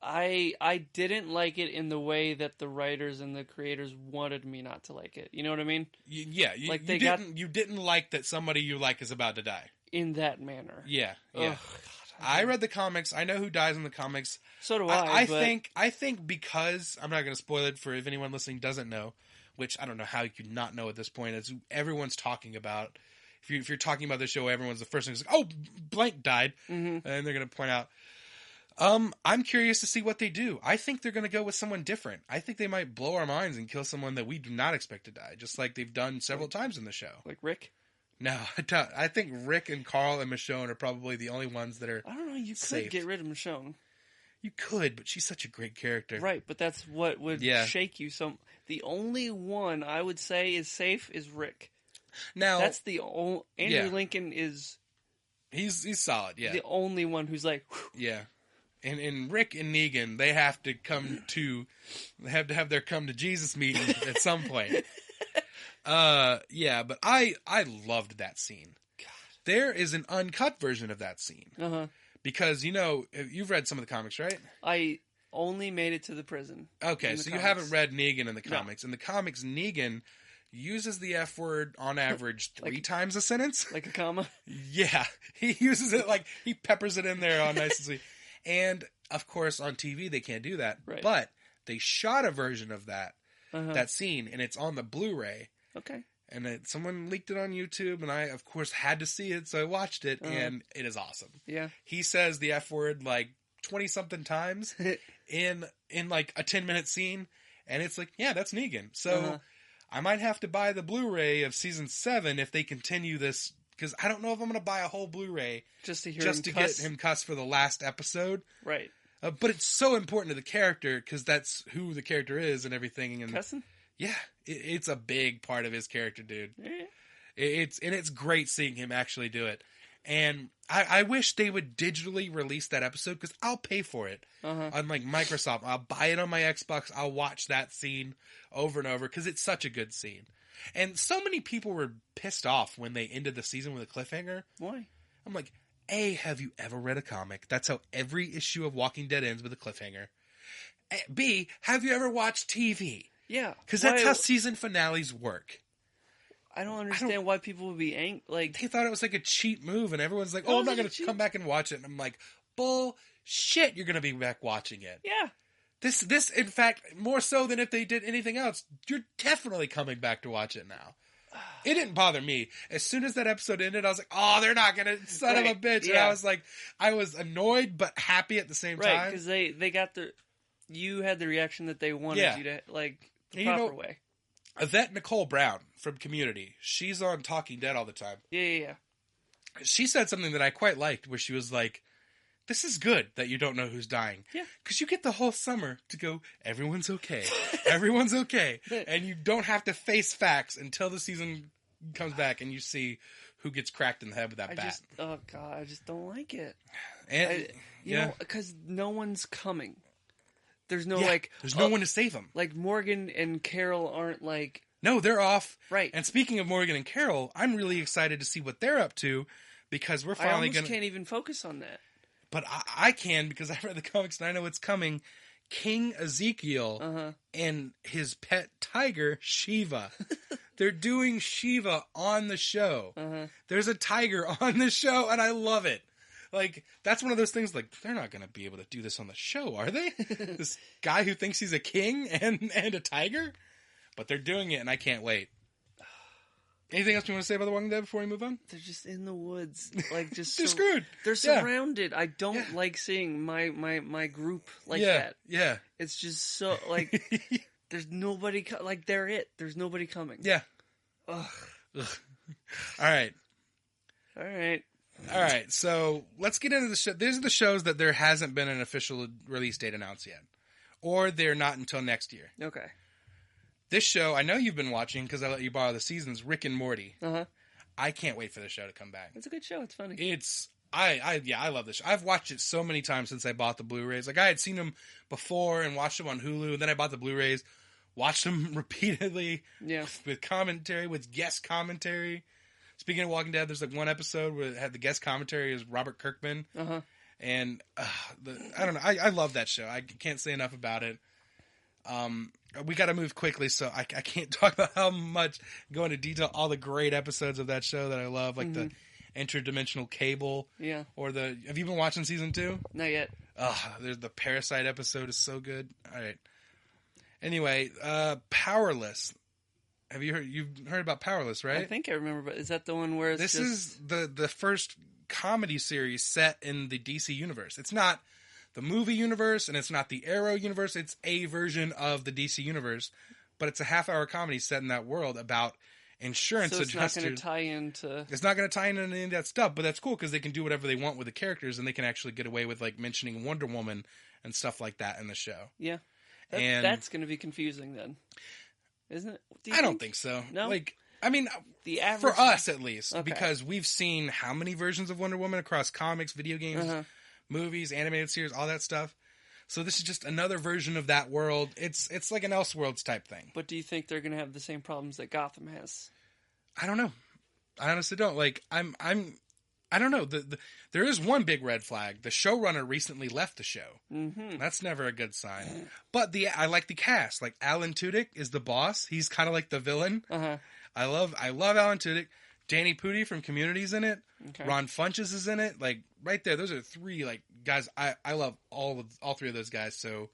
I didn't like it in the way that the writers and the creators wanted me not to like it. You know what I mean? You didn't like that somebody you like is about to die. In that manner. Yeah. Ugh, I read the comics. I know who dies in the comics. So do I. I think because I'm not going to spoil it for if anyone listening doesn't know, which I don't know how you could not know at this point. As everyone's talking about, if you're talking about the show, everyone's the first thing is like, oh, blank died, and they're going to point out. I'm curious to see what they do. I think they're going to go with someone different. I think they might blow our minds and kill someone that we do not expect to die, just like they've done several times in the show. Like Rick? No, I think Rick and Carl and Michonne are probably the only ones that are I don't know, you safe. could get rid of Michonne. You could, but she's such a great character. Right, but that's what would shake you. So the only one I would say is safe is Rick. Now that's the only... Andrew Lincoln is... He's solid, yeah. The only one who's like... Whew. Yeah. And Rick and Negan, they have to have their come to Jesus meeting at some point. But I loved that scene. God. There is an uncut version of that scene. Uh-huh. Because, you've read some of the comics, right? I only made it to the prison. Okay, so you haven't read Negan in the comics. No. In the comics, Negan uses the F word on average 3 times a sentence. Like a comma? Yeah. He uses it he peppers it in there all nice and sweet. And, of course, on TV, they can't do that. Right. But they shot a version of that scene, and it's on the Blu-ray. Okay. And someone leaked it on YouTube, and I, of course, had to see it, so I watched it, and it is awesome. Yeah. He says the F word 20-something times in a 10-minute scene, and it's that's Negan. So I might have to buy the Blu-ray of Season 7 if they continue this, because I don't know if I'm going to buy a whole Blu-ray just to get him cuss for the last episode. Right. But it's so important to the character, because that's who the character is and everything. And cussing? Yeah, it's a big part of his character, dude. Yeah. It's great seeing him actually do it. And I wish they would digitally release that episode, because I'll pay for it on Microsoft. I'll buy it on my Xbox. I'll watch that scene over and over, because it's such a good scene. And so many people were pissed off when they ended the season with a cliffhanger. Why? I'm like, A, have you ever read a comic? That's how every issue of Walking Dead ends, with a cliffhanger. B, have you ever watched TV? Yeah. Because that's how season finales work. I don't understand why people would be angry. They thought it was like a cheap move, and everyone's like, oh, I'm not going to come back and watch it. And I'm like, bullshit, you're going to be back watching it. Yeah. This, in fact, more so than if they did anything else, you're definitely coming back to watch it now. It didn't bother me. As soon as that episode ended, I was like, oh, they're not going to, son of a bitch. Yeah. And I was annoyed but happy at the same time. Right, because they got you had the reaction that they wanted you to, the proper way. Yvette Nicole Brown from Community, she's on Talking Dead all the time. Yeah. She said something that I quite liked, where she was like, this is good that you don't know who's dying. Yeah. Because you get the whole summer to go, everyone's okay. Everyone's okay. And you don't have to face facts until the season comes back and you see who gets cracked in the head with that bat. I just don't like it. And, because no one's coming. There's no there's no one to save them. Like Morgan and Carol aren't No, they're off. Right. And speaking of Morgan and Carol, I'm really excited to see what they're up to, because we're finally I can't even focus on that. But I can, because I read the comics and I know what's coming. King Ezekiel and his pet tiger, Shiva. They're doing Shiva on the show. There's a tiger on the show, and I love it. That's one of those things, they're not going to be able to do this on the show, are they? This guy who thinks he's a king and a tiger? But they're doing it, and I can't wait. Anything else you want to say about The Walking Dead before we move on? They're just in the woods. Just they're screwed. They're surrounded. I don't like seeing my group that. Yeah. It's just so, there's nobody, they're it. There's nobody coming. Yeah. Ugh. All right, so let's get into the show. These are the shows that there hasn't been an official release date announced yet. Or they're not until next year. Okay. This show, I know you've been watching because I let you borrow the seasons, Rick and Morty. Uh-huh. I can't wait for the show to come back. It's a good show. It's funny. I love this show. I've watched it so many times since I bought the Blu-rays. Like, I had seen them before and watched them on Hulu, and then I bought the Blu-rays, watched them repeatedly. Yeah. With commentary, with guest commentary. Speaking of Walking Dead, there's like one episode where it had the guest commentary is Robert Kirkman. Uh-huh. And I don't know. I love that show. I can't say enough about it. We got to move quickly, so I can't talk about how much, go into detail, all the great episodes of that show that I love, like the Interdimensional Cable. Yeah. Or have you been watching season 2? Not yet. There's the Parasite episode is so good. All right. Anyway, Powerless. You've heard about Powerless, right? I think I remember, but is that the one where this is the first comedy series set in the DC universe. It's not the movie universe, and it's not the Arrow universe. It's a version of the DC universe, but it's a half-hour comedy set in that world about insurance adjusters. So it's not going to tie into... It's not going to tie into any of that stuff, but that's cool because they can do whatever they want with the characters, and they can actually get away with like mentioning Wonder Woman and stuff like that in the show. Yeah. That's going to be confusing then. Isn't it? I don't think so. No? Like, I mean, the average... for us at least, because we've seen how many versions of Wonder Woman across comics, video games, movies, animated series, all that stuff. So this is just another version of that world. It's like an Elseworlds type thing. But do you think they're going to have the same problems that Gotham has? I don't know. I honestly don't. Like, I don't know. There is one big red flag. The showrunner recently left the show. Mm-hmm. That's never a good sign. But I like the cast. Like, Alan Tudyk is the boss. He's kind of like the villain. Uh-huh. I love Alan Tudyk. Danny Pudi from Community's in it. Okay. Ron Funches is in it. Like, right there. Those are three, like, guys. I love all three of those guys. So,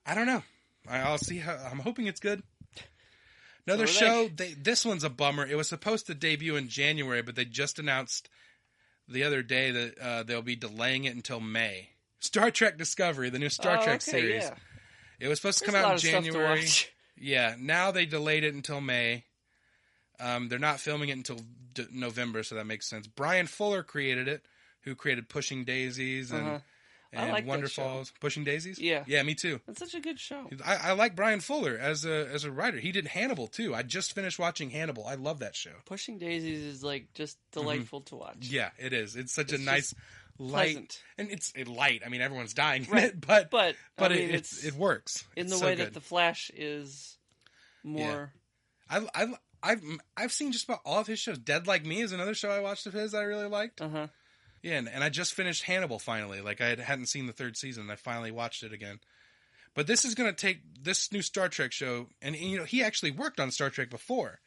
I don't know. I'll see I'm hoping it's good. Another show. This one's a bummer. It was supposed to debut in January, but they just announced the other day that they'll be delaying it until May. Star Trek Discovery, the new Star Trek series. Yeah. It was supposed to come out in January. Yeah, now they delayed it until May. They're not filming it until November, so that makes sense. Brian Fuller created it, who created Pushing Daisies and like Wonderfalls. Pushing Daisies? Yeah. Yeah, me too. That's such a good show. I like Brian Fuller as a writer. He did Hannibal, too. I just finished watching Hannibal. I love that show. Pushing Daisies is, like, just delightful to watch. Yeah, it is. It's such a nice, light... Pleasant. And it's light. I mean, everyone's dying in it, but I mean, it works. In the way that The Flash is more... Yeah. I've seen just about all of his shows. Dead Like Me is another show I watched of his that I really liked. Uh-huh. Yeah, and I just finished Hannibal finally. Like, I hadn't seen the third season, and I finally watched it again. But this is going to take this new Star Trek show, and you know, he actually worked on Star Trek before.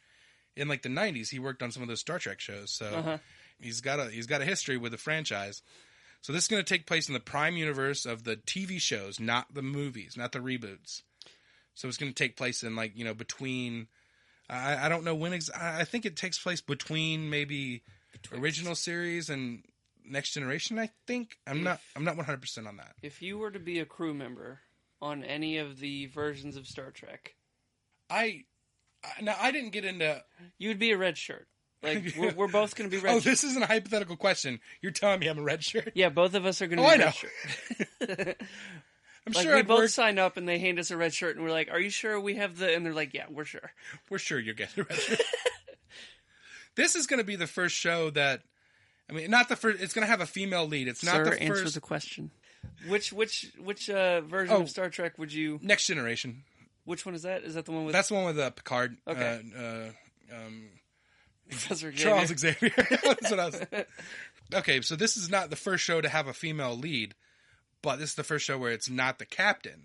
In like the 90s, he worked on some of those Star Trek shows, so he's got a history with the franchise. So this is going to take place in the Prime universe of the TV shows, not the movies, not the reboots. So it's going to take place in, like, you know, between... I don't know when... I think it takes place between maybe original series and Next Generation, I think. I'm not 100% on that. If you were to be a crew member on any of the versions of Star Trek... Now, I didn't get into... You would be a red shirt. Like, we're both going to be red shirts. Oh, this isn't a hypothetical question. You're telling me I'm a red shirt? Yeah, both of us are going to be red shirt. I'm like, sure we both sign up and they hand us a red shirt and we're like, are you sure we have the... And they're like, yeah, we're sure. We're sure you're getting a red shirt. This is going to be the first show that... I mean, not the first... It's going to have a female lead. It's not the first... answer the question. Which version of Star Trek would you... Next Generation. Which one is that? Is that the one with... That's the one with Picard. Okay. Professor Charles Xavier. That's what I was... Okay, so this is not the first show to have a female lead, but this is the first show where it's not the captain.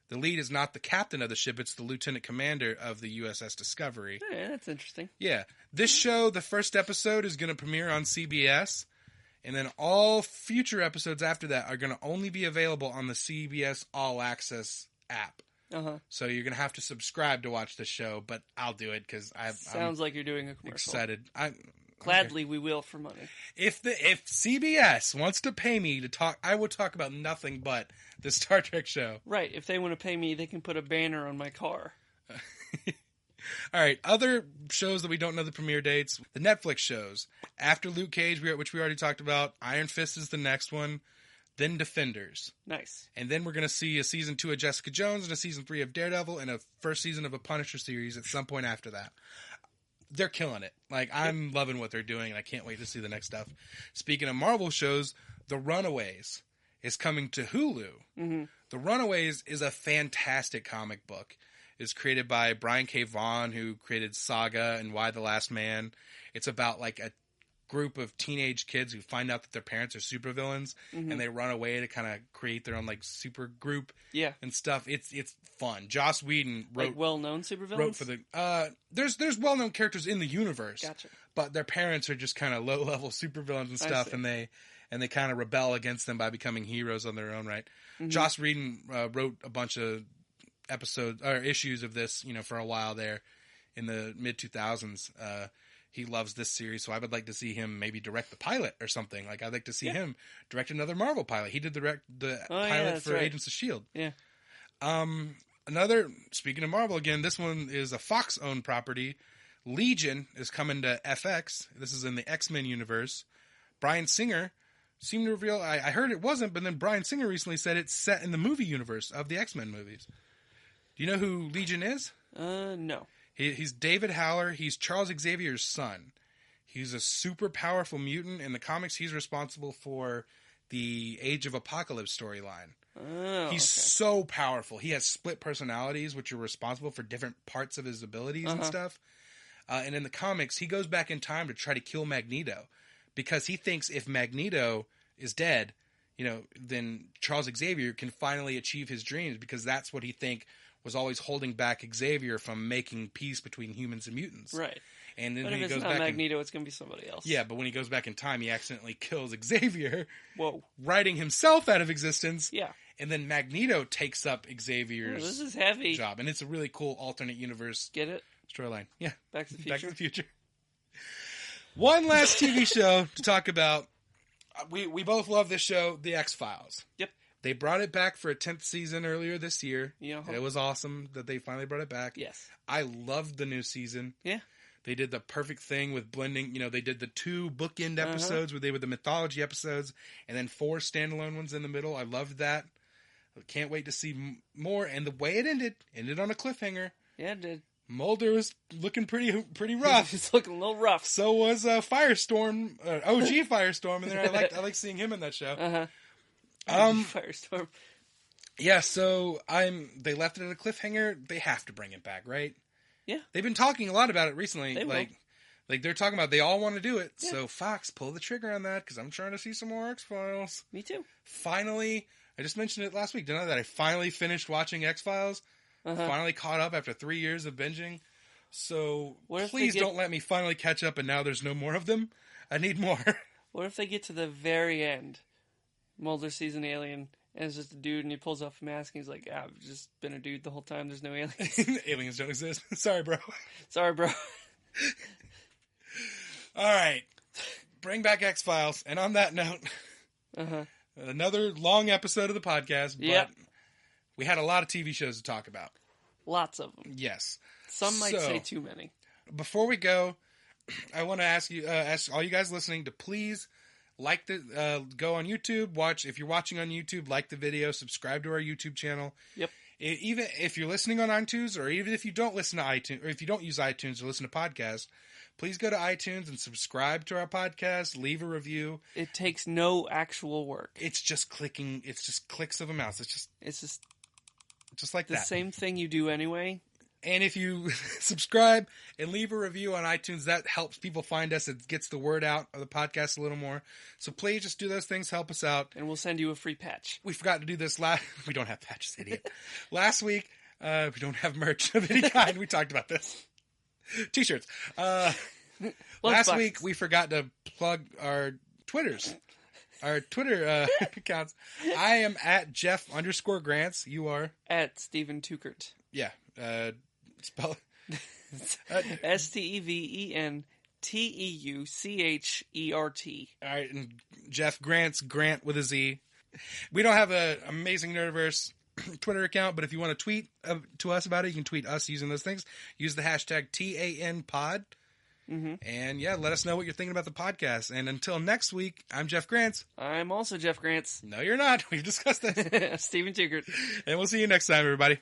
The lead is not the captain of the ship, it's the lieutenant commander of the USS Discovery. Yeah, that's interesting. Yeah. This show, the first episode, is going to premiere on CBS, and then all future episodes after that are going to only be available on the CBS All Access app. So you're going to have to subscribe to watch the show, but I'll do it because I'm like you're doing a commercial. Excited. Gladly, we will for money. If CBS wants to pay me to talk, I will talk about nothing but the Star Trek show. Right. If they want to pay me, they can put a banner on my car. All right. Other shows that we don't know the premiere dates. The Netflix shows. After Luke Cage, which we already talked about. Iron Fist is the next one. Then Defenders. Nice. And then we're going to see a season 2 of Jessica Jones and a season 3 of Daredevil and a first season of a Punisher series at some point after that. they're killing it. Like, I'm loving what they're doing, and I can't wait to see the next stuff. Speaking of Marvel shows, The Runaways is coming to Hulu. Mm-hmm. The Runaways is a fantastic comic book. It's created by Brian K. Vaughan, who created Saga and Y the Last Man. It's about like a group of teenage kids who find out that their parents are supervillains, and they run away to kind of create their own like super group and stuff. It's fun. Joss Whedon wrote like well-known supervillains. Wrote for the there's well-known characters in the universe. Gotcha. But their parents are just kind of low-level supervillains and stuff, and they kind of rebel against them by becoming heroes on their own right. Mm-hmm. Joss Whedon wrote a bunch of episodes or issues of this, for a while there in the mid 2000s. He loves this series, so I would like to see him maybe direct the pilot or something. Like, I'd like to see him direct another Marvel pilot. He did direct the pilot for Agents of S.H.I.E.L.D. Yeah. Speaking of Marvel again, this one is a Fox-owned property. Legion is coming to FX. This is in the X-Men universe. Bryan Singer seemed to reveal, I heard it wasn't, but then Bryan Singer recently said it's set in the movie universe of the X-Men movies. Do you know who Legion is? No. He's David Haller. He's Charles Xavier's son. He's a super powerful mutant. In the comics, he's responsible for the Age of Apocalypse storyline. Oh, he's so powerful. He has split personalities, which are responsible for different parts of his abilities and stuff. And in the comics, he goes back in time to try to kill Magneto because he thinks if Magneto is dead, then Charles Xavier can finally achieve his dreams, because that's what he think was always holding back Xavier from making peace between humans and mutants. Right. And then but when if he goes it's not back Magneto, it's going to be somebody else. Yeah, but when he goes back in time, he accidentally kills Xavier. Whoa. Writing himself out of existence. Yeah. And then Magneto takes up Xavier's this is heavy. job. And it's a really cool alternate universe Get it? storyline. Yeah. Back to the Future. Back to the Future. One last TV show to talk about. We both love this show, The X-Files. Yep. They brought it back for a 10th season earlier this year. Yeah. And it was awesome that they finally brought it back. Yes. I loved the new season. Yeah. They did the perfect thing with blending. They did the 2 bookend episodes where they were the mythology episodes and then 4 standalone ones in the middle. I loved that. I can't wait to see more. And the way it ended on a cliffhanger. Yeah, it did. Mulder was looking pretty rough. He's looking a little rough. So was Firestorm, OG Firestorm, and then I like seeing him in that show. Firestorm. Yeah, so they left it at a cliffhanger. They have to bring it back, right? Yeah. They've been talking a lot about it recently. Like they're talking about they all want to do it. Yeah. So Fox, pull the trigger on that, because I'm trying to see some more X-Files. Me too. Finally, I just mentioned it last week, didn't I? That I finally finished watching X-Files. Finally caught up after 3 years of binging. So please don't let me finally catch up and now there's no more of them. I need more. What if they get to the very end? Mulder sees an alien and it's just a dude and he pulls off a mask and he's like, I've just been a dude the whole time. There's no aliens. Aliens don't exist. Sorry, bro. Sorry, bro. All right. Bring back X-Files. And on that note, another long episode of the podcast. But we had a lot of TV shows to talk about. Lots of them. Yes. Some might say too many. Before we go, I want to ask all you guys listening to please go on YouTube, if you're watching on YouTube, like the video, subscribe to our YouTube channel. Yep. Even if you're listening on iTunes, or even if you don't listen to iTunes, or if you don't use iTunes or listen to podcasts, please go to iTunes and subscribe to our podcast, leave a review. It takes no actual work. It's just clicking. It's just clicks of a mouse. It's just like the that. Same thing you do anyway. And if you subscribe and leave a review on iTunes, that helps people find us. It gets the word out of the podcast a little more. So please just do those things. Help us out. And we'll send you a free patch. We forgot to do this we don't have patches, idiot. Last week, we don't have merch of any kind. We talked about this. T-shirts. Last week, we forgot to plug our Twitters. Our Twitter accounts. I am at Jeff_Grants. You are? At Steven Tukert. Yeah. Spell StevenTeuchert. All right, and Jeff Grant's Grant with a Z. We don't have an amazing Nerdiverse Twitter account, but if you want to tweet to us about it, you can tweet us using those things. Use the hashtag TANPod. And let us know what you're thinking about the podcast. And until next week, I'm Jeff Grants. I'm also Jeff Grants. No, you're not. We've discussed this. Steven Tukert. And we'll see you next time, everybody.